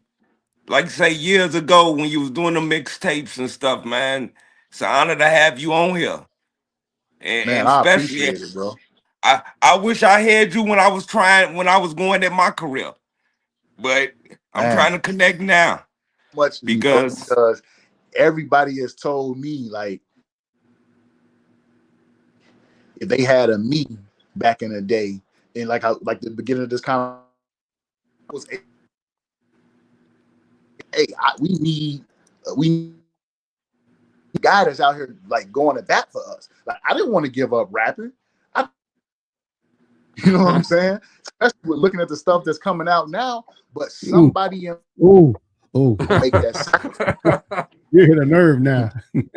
Speaker 11: like say, years ago when you was doing the mixtapes and stuff, man. It's an honor to have you on here. And
Speaker 3: I
Speaker 11: especially,
Speaker 3: appreciate it, bro.
Speaker 11: I wish I had you when I was going at my career, but I'm trying to connect now.
Speaker 3: Because everybody has told me, like, if they had a meeting back in the day, and like the beginning of this conversation was, hey, we need guy that's out here like going to bat for us. Like, I didn't want to give up rapping. You know what I'm saying? Especially with looking at the stuff that's coming out now. But somebody make that sacrifice.
Speaker 10: You hit a nerve now. You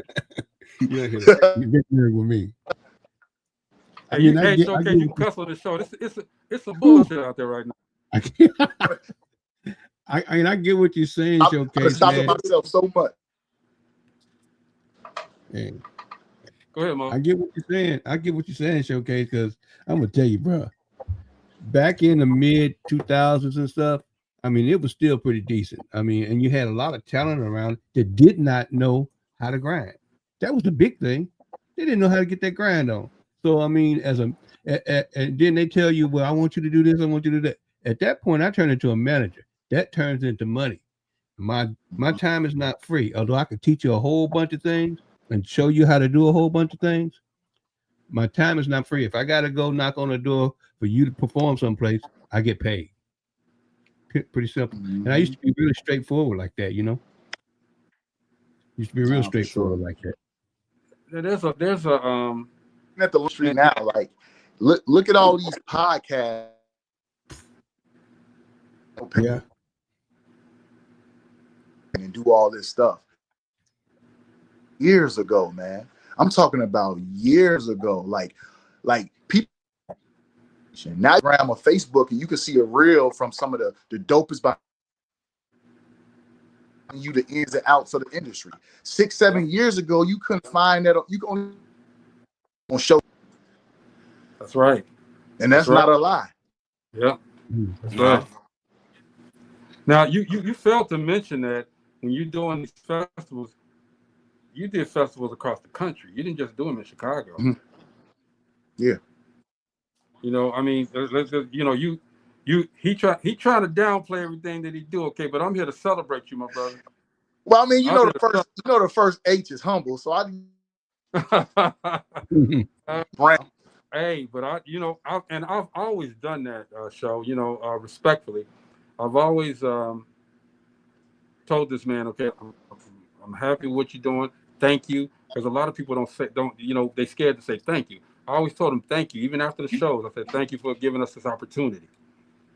Speaker 10: hit a nerve with me.
Speaker 9: I mean, Showcase, you can cuss on the show. It's some bullshit out there right now.
Speaker 10: I get what you're saying, Showcase.
Speaker 3: I'm stopping myself so much.
Speaker 10: Yeah.
Speaker 9: Go ahead, Mo.
Speaker 10: I get what you're saying, Showcase, because I'm gonna tell you, bro. Back in the mid 2000s and stuff, I mean, it was still pretty decent. I mean, and you had a lot of talent around that did not know how to grind. That was the big thing. They didn't know how to get that grind on. So I mean, and then they tell you, well, I want you to do this, I want you to do that. At that point, I turn into a manager. That turns into money. My time is not free. Although I could teach you a whole bunch of things and show you how to do a whole bunch of things, my time is not free. If I gotta go knock on the door for you to perform someplace, I get paid. Pretty simple. And I used to be really straightforward like that, you know. Used to be real straightforward like that.
Speaker 9: There's a
Speaker 3: at the street now, like look at all these podcasts.
Speaker 10: Yeah.
Speaker 3: And do all this stuff. Years ago, man. I'm talking about years ago. Like people now you're on Facebook and you can see a reel from some of the dopest by you the ins and outs of the industry. 6-7 years ago, you couldn't find that. You can on show.
Speaker 9: That's right.
Speaker 3: And that's not a lie.
Speaker 9: Yeah. That's right. Now you failed to mention that when you're doing these festivals, you did festivals across the country. You didn't just do them in Chicago.
Speaker 3: Mm-hmm. Yeah.
Speaker 9: You know, I mean, you know, he trying to downplay everything that he do. Okay, but I'm here to celebrate you, my brother.
Speaker 3: Well, I mean, you
Speaker 9: I
Speaker 3: know
Speaker 9: did
Speaker 3: the first H is humble, so I brand.
Speaker 9: Hey, but I've always done that show, respectfully. I've always told this man, okay, I'm happy with what you're doing. Thank you. Because a lot of people they scared to say thank you. I always told them thank you. Even after the shows, I said, thank you for giving us this opportunity.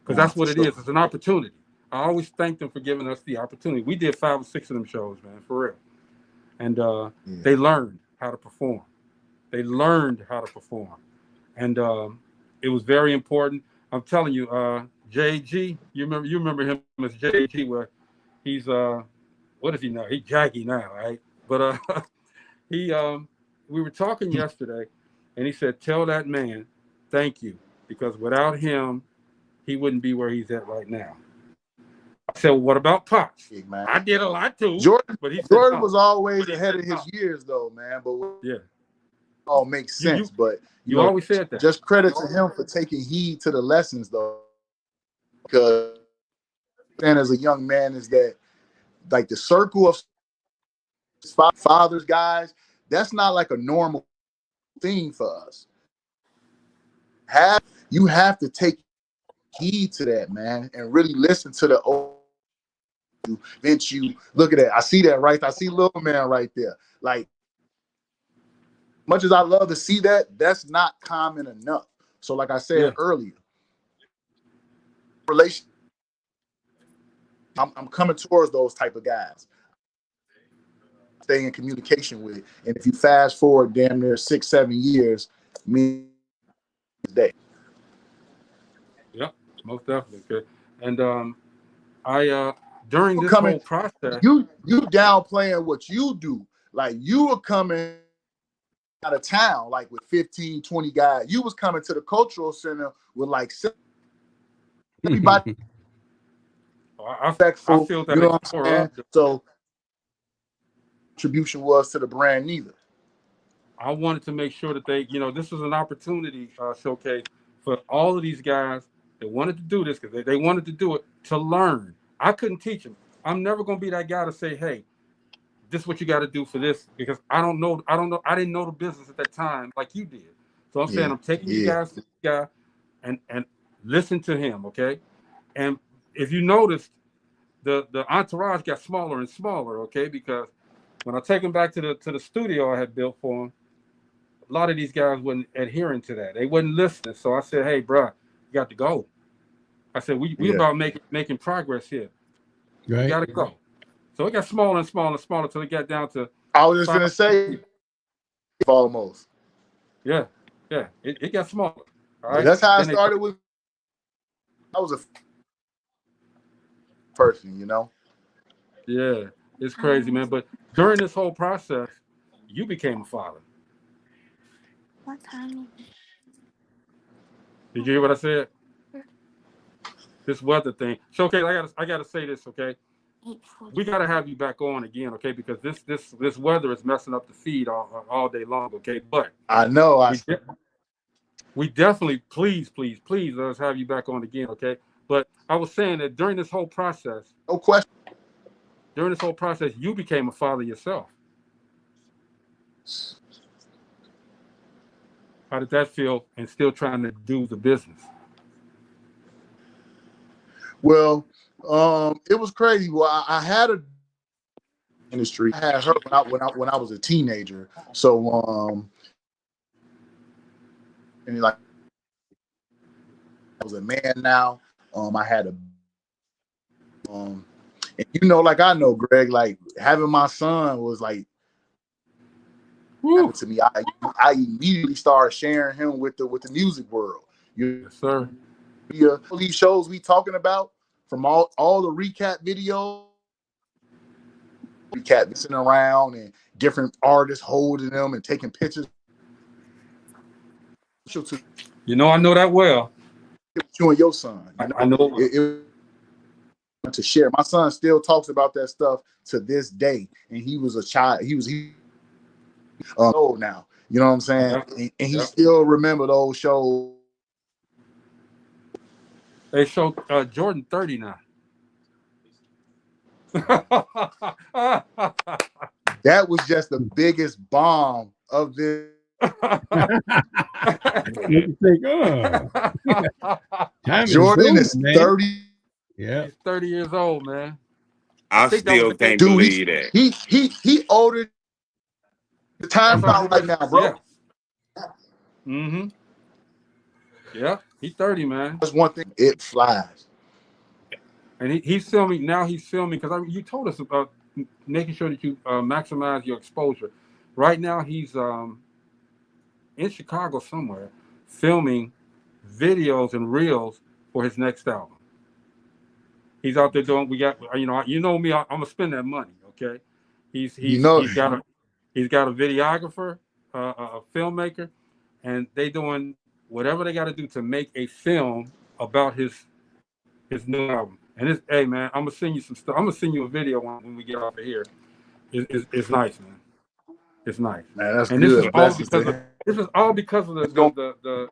Speaker 9: Because that's what it is. It's an opportunity. I always thank them for giving us the opportunity. We did 5 or 6 of them shows, man, for real. And they learned how to perform. They learned how to perform. And it was very important. I'm telling you, JG, you remember him as JG, where he's what is he now? He's Jackie now, right? But we were talking yesterday, and he said, "Tell that man, thank you, because without him, he wouldn't be where he's at right now." I said, well, "What about Pops?"
Speaker 3: Man.
Speaker 9: I did a lot too, but he said,
Speaker 3: Jordan was always ahead of his years, though, man. But
Speaker 9: yeah,
Speaker 3: all makes sense. But
Speaker 9: you always said that.
Speaker 3: Just credit to him for taking heed to the lessons, though, because and as a young man is that like the circle of fathers, guys, that's not like a normal thing for us. You have to take heed to that, man, and really listen to the old. Vince, you look at that. I see that right. I see little man right there. Like, much as I love to see that, that's not common enough. So, like I said earlier, relation. I'm coming towards those type of guys. Stay in communication with, and if you fast forward damn near 6-7 years, me today.
Speaker 9: Yep, most definitely. Okay. And I during this whole process,
Speaker 3: you downplaying what you do. Like you were coming out of town, like with 15, 20 guys. You was coming to the cultural center with like everybody.
Speaker 9: I feel that,
Speaker 3: you know what I'm saying? So contribution was to the brand neither.
Speaker 9: I wanted to make sure that they, this was an opportunity showcase for all of these guys that wanted to do this because they wanted to do it to learn. I couldn't teach them. I'm never going to be that guy to say, hey, this is what you got to do for this, because I didn't know the business at that time like you did. So I'm saying I'm taking you guys to this guy and listen to him, okay? And if you noticed, the entourage got smaller and smaller, okay? Because when I take him back to the studio I had built for him, a lot of these guys wasn't adhering to that. They wasn't listening. So I said, hey, bro, you got to go. I said, we about making progress here. Right. You got to go. So it got smaller and smaller and smaller until it got down to.
Speaker 3: I was just going to say, almost.
Speaker 9: Yeah. It got smaller. All right.
Speaker 3: That's how I started with. I was a person,
Speaker 9: Yeah, it's crazy, man. But during this whole process, you became a father.
Speaker 12: What time?
Speaker 9: Did you hear what I said? This weather thing. So okay, I gotta say this, okay? We gotta have you back on again, okay? Because this weather is messing up the feed all day long, okay? But
Speaker 3: I know
Speaker 9: we definitely please let us have you back on again, okay? But I was saying that during this whole process,
Speaker 3: no question.
Speaker 9: During this whole process, you became a father yourself. How did that feel? And still trying to do the business.
Speaker 3: Well, it was crazy. Well, I had a industry. I had her when I was a teenager. So and like I was a man now. I had a and like I know, Greg, like having my son was like to me. I immediately started sharing him with the music world.
Speaker 9: Yes, sir.
Speaker 3: All these shows we talking about, from all the recap videos, sitting around and different artists holding them and taking pictures.
Speaker 9: I know that well.
Speaker 3: You and your son.
Speaker 9: I know.
Speaker 3: It to share. My son still talks about that stuff to this day, and he was a child. He was old now. You know what I'm saying? And he still remember those shows.
Speaker 9: They show Jordan 30 now.
Speaker 3: That was just the biggest bomb of this. Jordan is 30.
Speaker 10: Yeah,
Speaker 9: he's 30 years old, man.
Speaker 11: I
Speaker 9: think that was
Speaker 11: still
Speaker 9: the
Speaker 11: can't
Speaker 3: Dude,
Speaker 11: believe that.
Speaker 3: he older. The time's not right now, bro.
Speaker 9: Yeah. Mm-hmm. Yeah, he's 30, man.
Speaker 3: That's one thing. It flies.
Speaker 9: And he's filming now. He's filming because you told us about making sure that you maximize your exposure. Right now, he's in Chicago somewhere filming videos and reels for his next album. He's out there doing. We got you know me. I'm gonna spend that money. Okay. He's got a videographer, a filmmaker, and they doing whatever they got to do to make a film about his new album. And it's, hey man, I'm gonna send you some stuff. I'm gonna send you a video when we get off of here. It's nice, man. It's nice.
Speaker 3: Man, that's
Speaker 9: and
Speaker 3: good.
Speaker 9: This is all because of the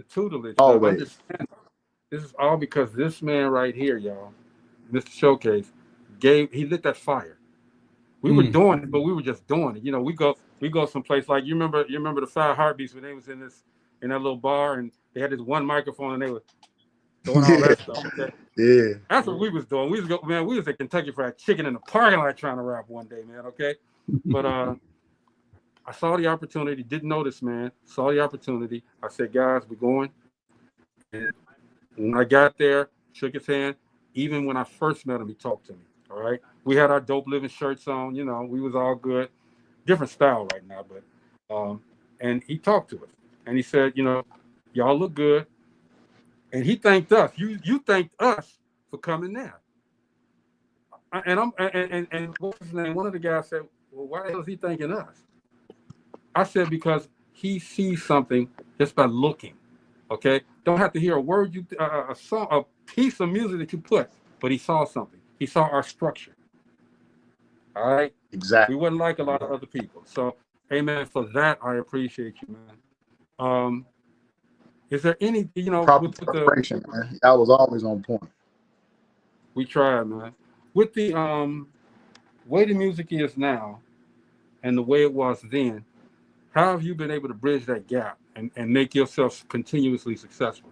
Speaker 9: tutelage.
Speaker 3: Always.
Speaker 9: This is all because this man right here, y'all, Mr. Showcase, he lit that fire. We were doing it, but we were just doing it. You know, we go someplace like you remember the Five Heartbeats when they was in that little bar and they had this one microphone and they were doing all that stuff. Okay?
Speaker 3: Yeah.
Speaker 9: That's what we was doing. We was at Kentucky Fried Chicken in the parking lot trying to rap one day, man. Okay, but I saw the opportunity. Didn't know this man. Saw the opportunity. I said, guys, we're going. And when I got there, shook his hand. Even when I first met him, he talked to me. All right, we had our Dope Living shirts on. You know, we was all good. Different style right now, but and he talked to us and he said, you know, y'all look good. And he thanked us. You thanked us for coming there. And what's his name? One of the guys said, well, why the hell is he thanking us? I said, because he sees something just by looking. Okay? Don't have to hear a word a song, a piece of music that you put, but he saw something. He saw our structure. All right?
Speaker 3: Exactly.
Speaker 9: We wasn't like a lot of other people. So, amen. For that, I appreciate you, man. Is there any,
Speaker 3: proper preparation, man? That was always on point.
Speaker 9: We tried, man. With the way the music is now and the way it was then, how have you been able to bridge that gap and make yourself continuously successful?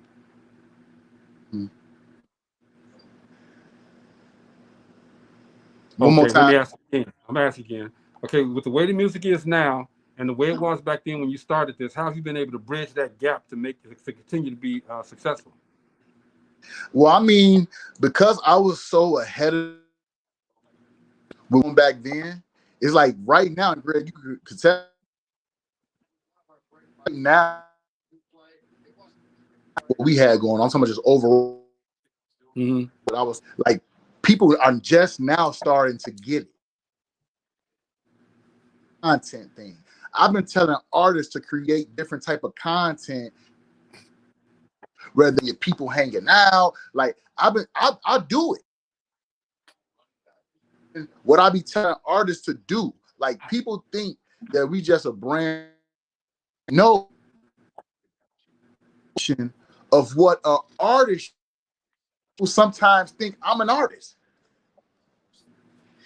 Speaker 3: One more time.
Speaker 9: Let me ask again. I'm gonna ask again. Okay, with the way the music is now and the way it was back then when you started this, how have you been able to bridge that gap to continue to be successful?
Speaker 3: Well, I mean, because I was so ahead of back then, it's like right now, Greg, you could tell right now what we had going on. I'm talking about just overall. But I was like, people are just now starting to get it. Content thing. I've been telling artists to create different type of content, rather than people hanging out. Like I'll do it. And what I be telling artists to do, like people think that we just a brand. No, of what an artist will sometimes think I'm an artist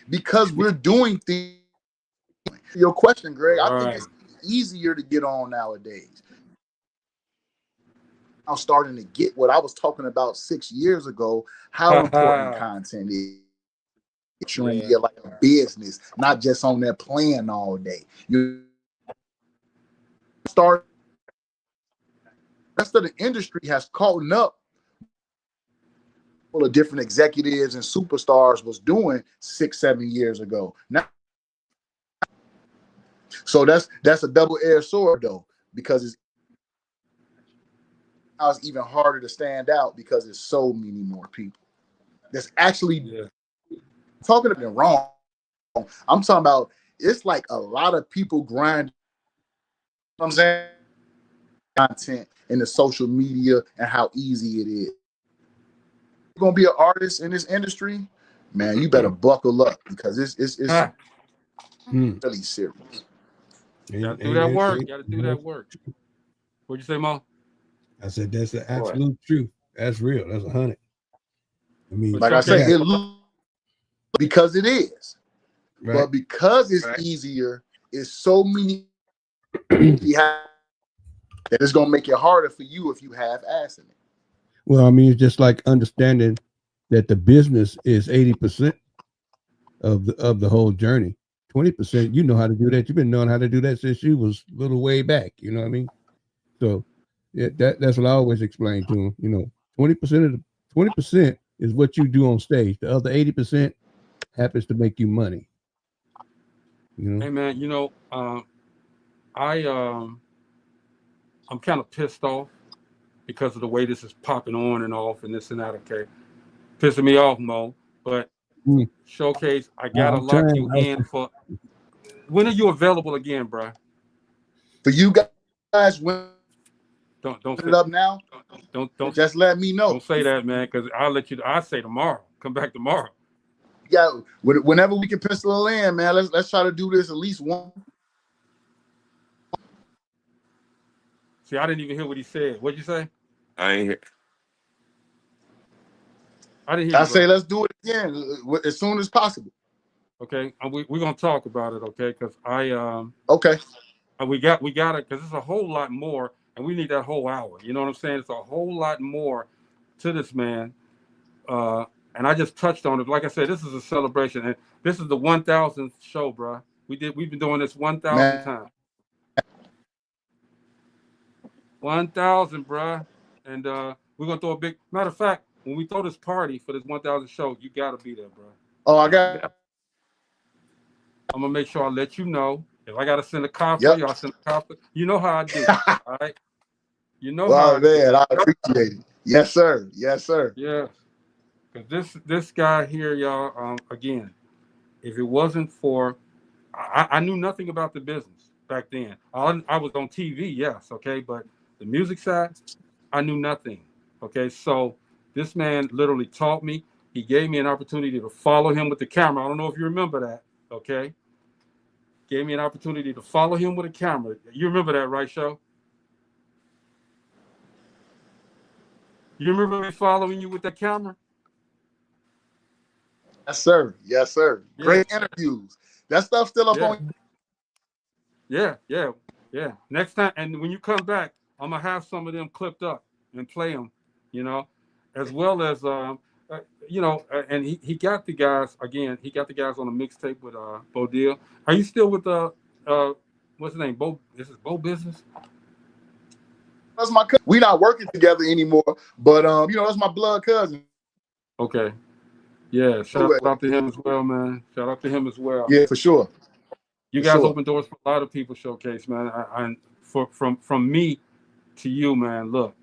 Speaker 3: because we're doing things. Your question, Greg, I think it's easier to get on nowadays. I'm starting to get what I was talking about 6 years ago, how important content is. Trying to get like a business, not just on there playing all day. You start, the rest of the industry has caught up. All the different executives and superstars was doing 6-7 years ago. Now, so that's a double-edged sword though, because it's even harder to stand out because there's so many more people that's actually talking to them wrong. I'm talking about it's like a lot of people grind. You know what I'm saying, content in the social media and how easy it is. You're gonna be an artist in this industry, man. You better buckle up because it's really serious.
Speaker 9: You gotta do that work. You gotta do that work. What'd you say, Mo?
Speaker 10: I said that's the absolute truth. That's real. That's 100. I mean,
Speaker 3: like I say, because it is.
Speaker 10: Right.
Speaker 3: But because it's easier, it's so many that it's gonna make it harder for you if you have ass in it.
Speaker 10: Well, I mean, it's just like understanding that the business is 80% of the whole journey. 20%, you know how to do that. You've been knowing how to do that since you was a little way back. You know what I mean? So yeah, that's what I always explain to them. You know, 20% is what you do on stage. The other 80% happens to make you money. You know?
Speaker 9: Hey man, I'm kind of pissed off because of the way this is popping on and off and this and that. Okay, pissing me off, Mo. But Showcase, I gotta
Speaker 10: I'm
Speaker 9: lock
Speaker 10: trying.
Speaker 9: you in for. When are you available again, bro?
Speaker 3: For you guys, when
Speaker 9: don't
Speaker 3: put
Speaker 9: say,
Speaker 3: it up now.
Speaker 9: Don't
Speaker 3: just let me know.
Speaker 9: Don't say that, man, because I'll say tomorrow. Come back tomorrow.
Speaker 3: Yeah, whenever we can pencil it in, man. Let's try to do this at least one.
Speaker 9: See, I didn't even hear what he said. What'd you say?
Speaker 11: I ain't hear.
Speaker 9: I didn't hear.
Speaker 3: I say let's do it again as soon as possible.
Speaker 9: Okay, we're gonna talk about it. Okay, because
Speaker 3: okay.
Speaker 9: We got it because it's a whole lot more, and we need that whole hour. You know what I'm saying? It's a whole lot more to this man. And I just touched on it. Like I said, this is a celebration, and this is the 1,000th show, bro. We've been doing this 1,000 times. 1,000, bro. And we're gonna throw a big. Matter of fact, when we throw this party for this 1,000 show, you gotta be there, bro.
Speaker 3: Oh, I got.
Speaker 9: I'm gonna make sure I let you know. If I gotta send a car for you, I'll send a car for you. You know how I do. All right. You know how I do.
Speaker 3: I appreciate it. Yes, sir. Yes, sir.
Speaker 9: Yes. Because this guy here, y'all, again, if it wasn't for, I knew nothing about the business back then. I was on TV, yes, okay, but the music side, I knew nothing, okay? So this man literally taught me. He gave me an opportunity to follow him with the camera. I don't know if you remember that, okay? Gave me an opportunity to follow him with a camera. You remember that, right, Show? You remember me following you with that camera?
Speaker 3: Yes, sir. Yes, sir. Yeah. Great interviews. That stuff still up on.
Speaker 9: Yeah. Next time, and when you come back, I'm gonna have some of them clipped up and play them, as well as and he got the guys again. He got the guys on a mixtape with Bo Deal. Are you still with what's his name? Bo. This is Bo Business.
Speaker 3: That's my cousin. We not working together anymore, but that's my blood cousin.
Speaker 9: Okay. Yeah, shout out to him as well, man. Shout out to him as well.
Speaker 3: Yeah, for sure.
Speaker 9: You guys open doors for a lot of people. Showcase, man. From me to you, man. Look,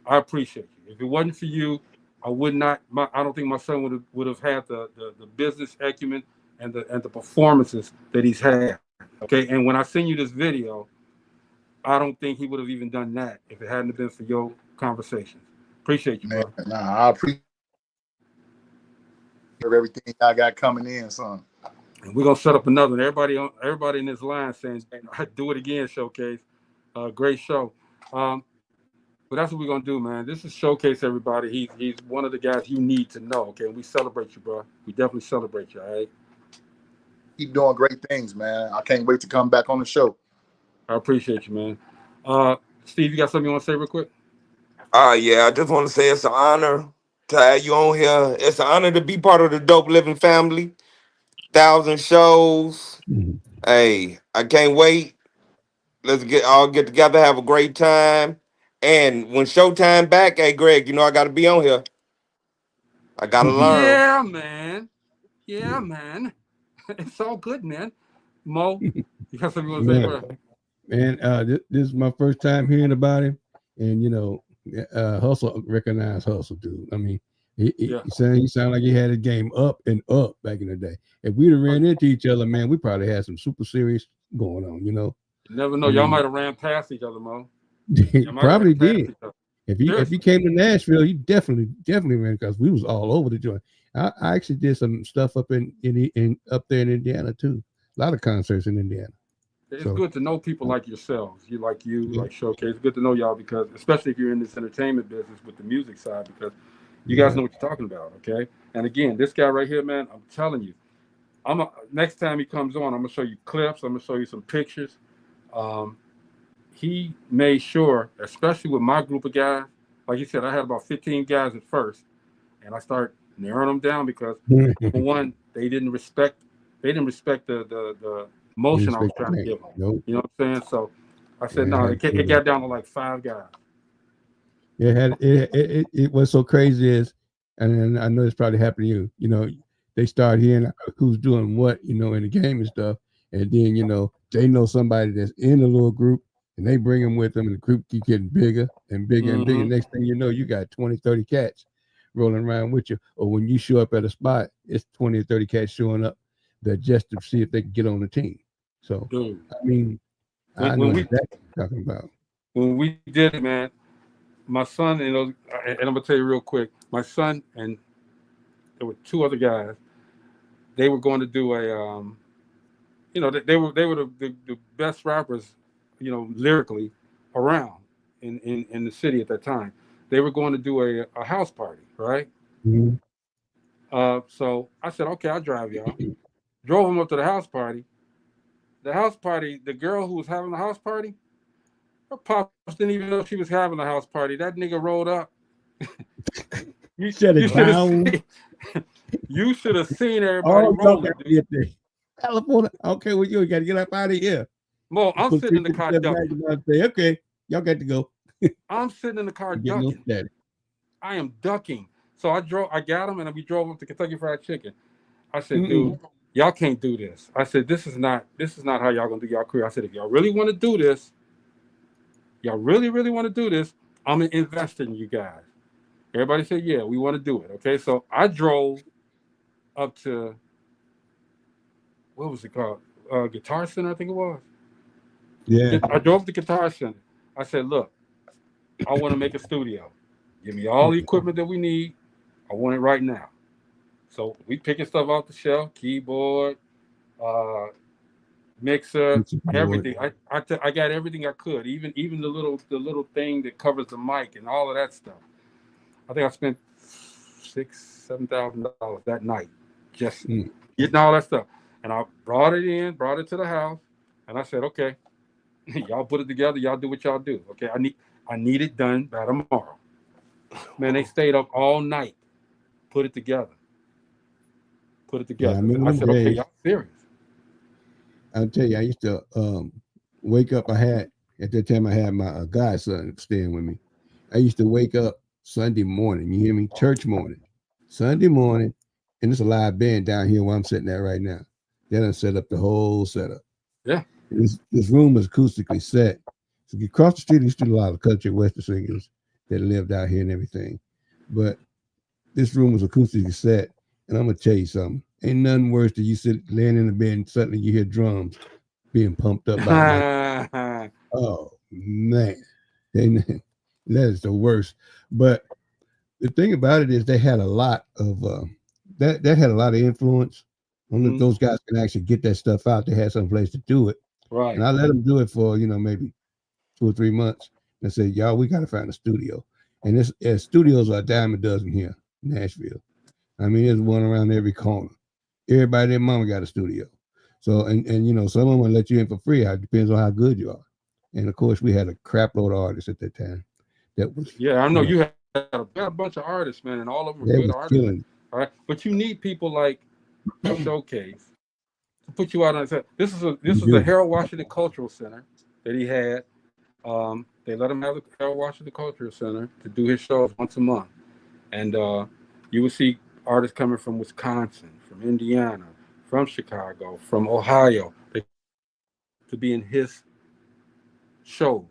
Speaker 9: I appreciate you. If it wasn't for you, I would not. I don't think my son would have had the business acumen and the performances that he's had. Okay, and when I send you this video, I don't think he would have even done that if it hadn't been for your conversations. Appreciate you, man.
Speaker 3: Nah, I appreciate everything I got coming in, son.
Speaker 9: And we're gonna set up another. Everybody in this line saying, "Do it again, Showcase." Great show. But that's what we're gonna do, man. This is Showcase, everybody. He's one of the guys you need to know. Okay, and we celebrate you, bro. We definitely celebrate you. All right.
Speaker 3: Keep doing great things, man. I can't wait to come back on the show.
Speaker 9: I appreciate you, man. Steve, you got something you want to say real quick?
Speaker 11: Yeah, I just want to say it's an honor to have you on here. It's an honor to be part of the Dope Living family. 1,000 shows. Hey, I can't wait. Let's all get together, have a great time. And when Showtime back, hey Greg, I gotta be on here. I gotta learn.
Speaker 9: Yeah, man. Yeah, man. It's all good, man. Mo, you got something you want to say, bro?
Speaker 10: Man, this is my first time hearing about him, and Hustle recognized Hustle, dude. I mean, he sound like he had a game up and up back in the day. If we'd have ran into each other, man, we probably had some super serious going on.
Speaker 9: You never know. Y'all might have ran past each other, Mo.
Speaker 10: Probably did. If he came to Nashville, he definitely ran, because we was all over the joint. I actually did some stuff up in up there in Indiana too. A lot of concerts in Indiana.
Speaker 9: It's good to know people like yourselves. Like Showcase. It's good to know y'all, because especially if you're in this entertainment business with the music side, because You guys know what you're talking about, okay? And again, this guy right here, man, I'm telling you, next time he comes on, I'm gonna show you clips. I'm gonna show you some pictures. He made sure, especially with my group of guys, like you said, I had about 15 guys at first, and I start narrowing them down because number one, they didn't respect the motion I was trying to give them.
Speaker 10: Nope.
Speaker 9: You know what I'm saying? So I said, no, it got down to like 5 guys.
Speaker 10: It was so crazy is, and I know it's probably happened to you. You know, they start hearing who's doing what, you know, in the game and stuff, and then you know they know somebody that's in a little group, and they bring them with them, and the group keep getting bigger and bigger and bigger. Next thing you know, you got 20, 30 cats rolling around with you, or when you show up at a spot, it's 20 or 30 cats showing up that just to see if they can get on the team. So,
Speaker 9: dude,
Speaker 10: I mean, I know exactly what you're talking about.
Speaker 9: When we did it, man, my son, you know, and I'm gonna tell you real quick, my son and there were 2 other guys. They were going to do a, you know, they were the best rappers, you know, lyrically around in the city at that time. They were going to do a house party, right?
Speaker 10: Mm-hmm.
Speaker 9: So I said, okay, I'll drive y'all. Drove them up to the house party. The house party, the girl who was having the house party, her pops didn't even know she was having a house party. That nigga rolled up. You should have seen everybody rolling.
Speaker 10: California. Okay, well, you got to get up out of here.
Speaker 9: Mo, I'm sitting in the car ducking.
Speaker 10: Okay, y'all got to go.
Speaker 9: I'm sitting in the car ducking. I am ducking. So I got him, and we drove up to Kentucky Fried Chicken. I said, dude, y'all can't do this. I said, this is not how y'all gonna do y'all career. I said, if y'all really want to do this, y'all really want to do this, I'm gonna invest in you guys. Everybody said, yeah, we want to do it. Okay, so I drove up to, what was it called? Guitar Center, I think it was.
Speaker 10: Yeah.
Speaker 9: I drove to Guitar Center. I said, look, I want to make a studio. Give me all the equipment that we need. I want it right now. So we picking stuff off the shelf, keyboard, mixer, everything. I got everything I could, even the little thing that covers the mic and all of that stuff. I think I spent $6,000-$7,000 that night just getting all that stuff. And I brought it to the house, and I said, okay, y'all put it together, y'all do what y'all do. Okay, I need it done by tomorrow. Man, they stayed up all night, put it together.
Speaker 10: Yeah,
Speaker 9: I said, okay, y'all serious.
Speaker 10: I'll tell you, I used to wake up. At that time, I had my godson staying with me. I used to wake up Sunday morning, you hear me? Church morning, Sunday morning, and it's a live band down here where I'm sitting at right now. They done set up the whole setup.
Speaker 9: Yeah.
Speaker 10: This room is acoustically set. So you cross the street, you see a lot of country western singers that lived out here and everything. But this room was acoustically set. And I'm going to tell you something. Ain't nothing worse than you sit laying in the bed and suddenly you hear drums being pumped up by oh, man. That is the worst. But the thing about it is they had a lot of that had a lot of influence. Only those guys can actually get that stuff out. They had some place to do it.
Speaker 9: Right.
Speaker 10: And I let them do it for, you know, maybe 2 or 3 months. And I said, y'all, we got to find a studio. And studios are a dime a dozen here in Nashville. I mean, there's one around every corner. Everybody, their mama got a studio. So, and you know, some of them will let you in for free. It depends on how good you are. And of course, we had a crap load of artists at that time. That was
Speaker 9: I know you had a bunch of artists, man, and all of them were good artists. All right, but you need people like a Showcase to put you out on. This is the Harold Washington Cultural Center that he had. They let him have the Harold Washington Cultural Center to do his shows once a month, and you would see artists coming from Wisconsin, from Indiana, from Chicago, from Ohio, to be in his shows.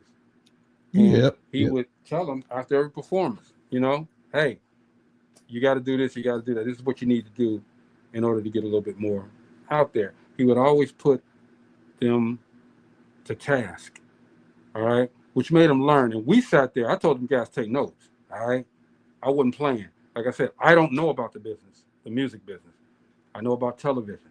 Speaker 9: And he would tell them after every performance, you know, hey, you got to do this, you got to do that. This is what you need to do in order to get a little bit more out there. He would always put them to task, all right, which made them learn. And we sat there. I told them guys take notes, all right. I wasn't playing. Like I said, I don't know about the business, the music business. I know about television.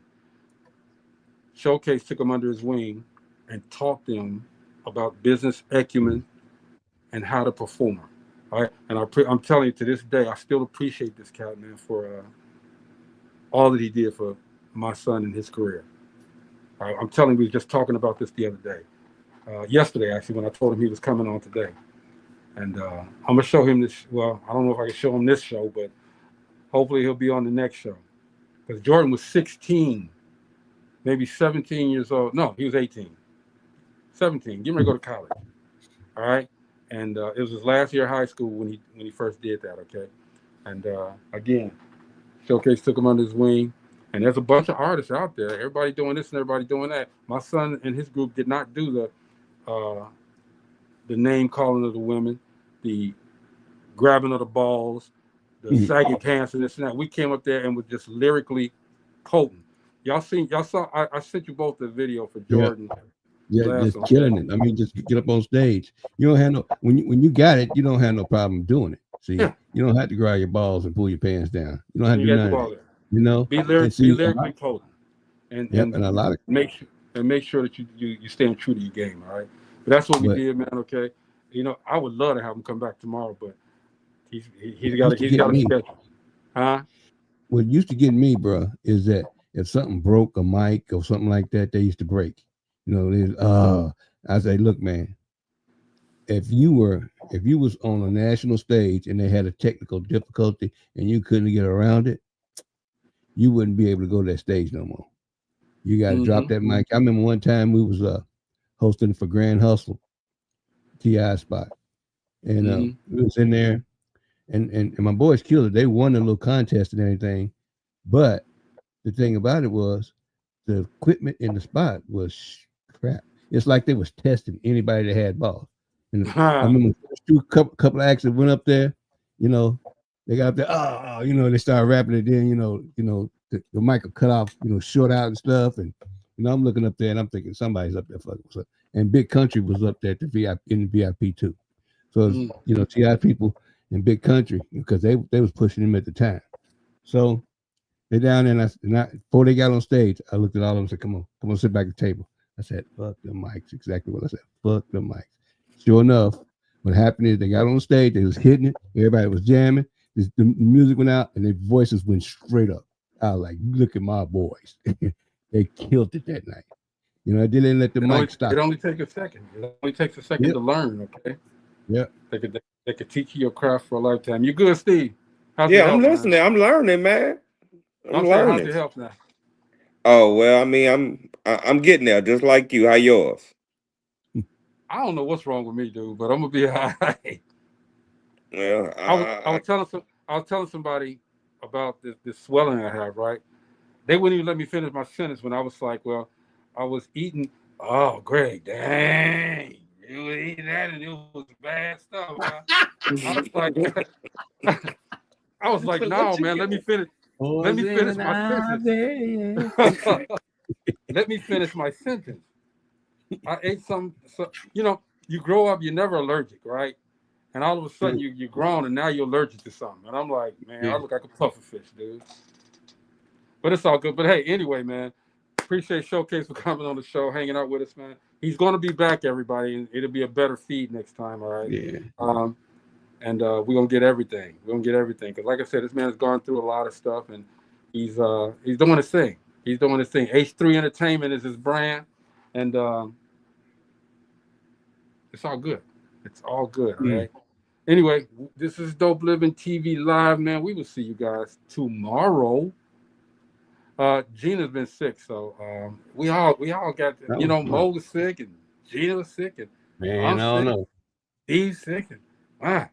Speaker 9: Showcase took them under his wing and taught them about business acumen and how to perform. All right, and I'm telling you, to this day, I still appreciate this cat, man, for all that he did for my son in his career. All right, I'm telling you, we were just talking about this the other day, yesterday actually, when I told him he was coming on today, and I'm gonna show him this. Well, I don't know if I can show him this show, but hopefully he'll be on the next show, because Jordan was 16, maybe 17 years old. No, he was 18, 17, getting ready to go to college. All right, and it was his last year of high school when he first did that. Okay, and again, Showcase took him under his wing, and there's a bunch of artists out there. Everybody doing this and everybody doing that. My son and his group did not do the name calling of the women, the grabbing of the balls, the sagging pants, and this and that. We came up there and were just lyrically potent. Y'all saw. I sent you both the video for Jordan.
Speaker 10: Yeah, just killing it. I mean, just get up on stage. You don't have no when you got it, you don't have no problem doing it. See, you don't have to grab your balls and pull your pants down. You don't have to do none of that. You know,
Speaker 9: be lyrically potent, and
Speaker 10: a lot of
Speaker 9: make sure that you staying true to your game. All right, but that's what we did, man. Okay, you know, I would love to have him come back tomorrow, but he's got a schedule. Huh?
Speaker 10: What used to get me, bro, is that if something broke, a mic or something like that, they used to break. You know, I say, look, man, if you was on a national stage and they had a technical difficulty and you couldn't get around it, you wouldn't be able to go to that stage no more. You got to drop that mic. I remember one time we was hosting for Grand Hustle, TI spot, and we was in there, and my boys killed it. They won the little contest and everything, but the thing about it was the equipment in the spot was crap. It's like they was testing anybody that had balls. And I remember couple of acts that went up there, you know, they got up there, you know, they started rapping it. Then, you know, the mic will cut off, you know, short out and stuff. And, you know, I'm looking up there and I'm thinking somebody's up there fucking. So, and Big Country was up there at the VIP in the VIP too. So, you know, TI people in Big Country, because they was pushing him at the time. So they down there, and before they got on stage, I looked at all of them and said, come on, sit back at the table. I said, fuck the mics. Exactly what I said. Fuck the mics. Sure enough, what happened is they got on stage, they was hitting it, everybody was jamming, the music went out, and their voices went straight up. I was like, look at my boys. They killed it that night. You know, they didn't let the mic stop.
Speaker 9: It only takes a second. It only takes a second to learn, okay?
Speaker 10: Yeah.
Speaker 9: They could teach you your craft for a lifetime. You good, Steve?
Speaker 11: I'm listening. Man? I'm learning, man. I'm learning.
Speaker 9: How's your health now?
Speaker 11: Oh well, I mean, I'm getting there, just like you. How yours?
Speaker 9: I don't know what's wrong with me, dude, but I'm gonna be all right.
Speaker 11: Well,
Speaker 9: I was telling somebody about this swelling I have. Right? They wouldn't even let me finish my sentence when I was like, "Well, I was eating." Oh, great, dang! You were eating that, and it was bad stuff. Huh? I was like, no, man, let me finish. Let me finish my sentence. Let me finish my sentence. I ate some, you know, you grow up, you're never allergic, right? And all of a sudden you're grown and now you're allergic to something. And I'm like, man, I look like a puffer fish, dude. But it's all good. But hey, anyway, man, appreciate Showcase for coming on the show, hanging out with us, man. He's going to be back, everybody, and it'll be a better feed next time, all right?
Speaker 10: Yeah.
Speaker 9: And we're going to get everything. We're going to get everything. Because like I said, this man has gone through a lot of stuff, and he's doing his thing. He's doing his thing. H3 Entertainment is his brand, and it's all good. It's all good, all right? Anyway, this is Dope Living TV Live, man. We will see you guys tomorrow. Gina's been sick, so we all got, you know, Mo was sick, and Gina was sick, and
Speaker 10: man, I don't know.
Speaker 9: He's sick, and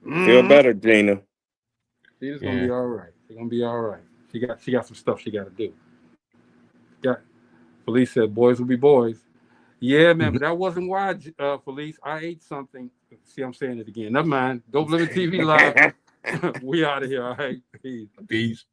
Speaker 11: feel better, Gina.
Speaker 9: Gina's gonna be all right. She's gonna be all right. She got some stuff she got to do. Felice said, "Boys will be boys." Yeah, man, but that wasn't why, Felice. I ate something. See, I'm saying it again. Never mind. Dope Living TV Live. We out of here. All right. Peace.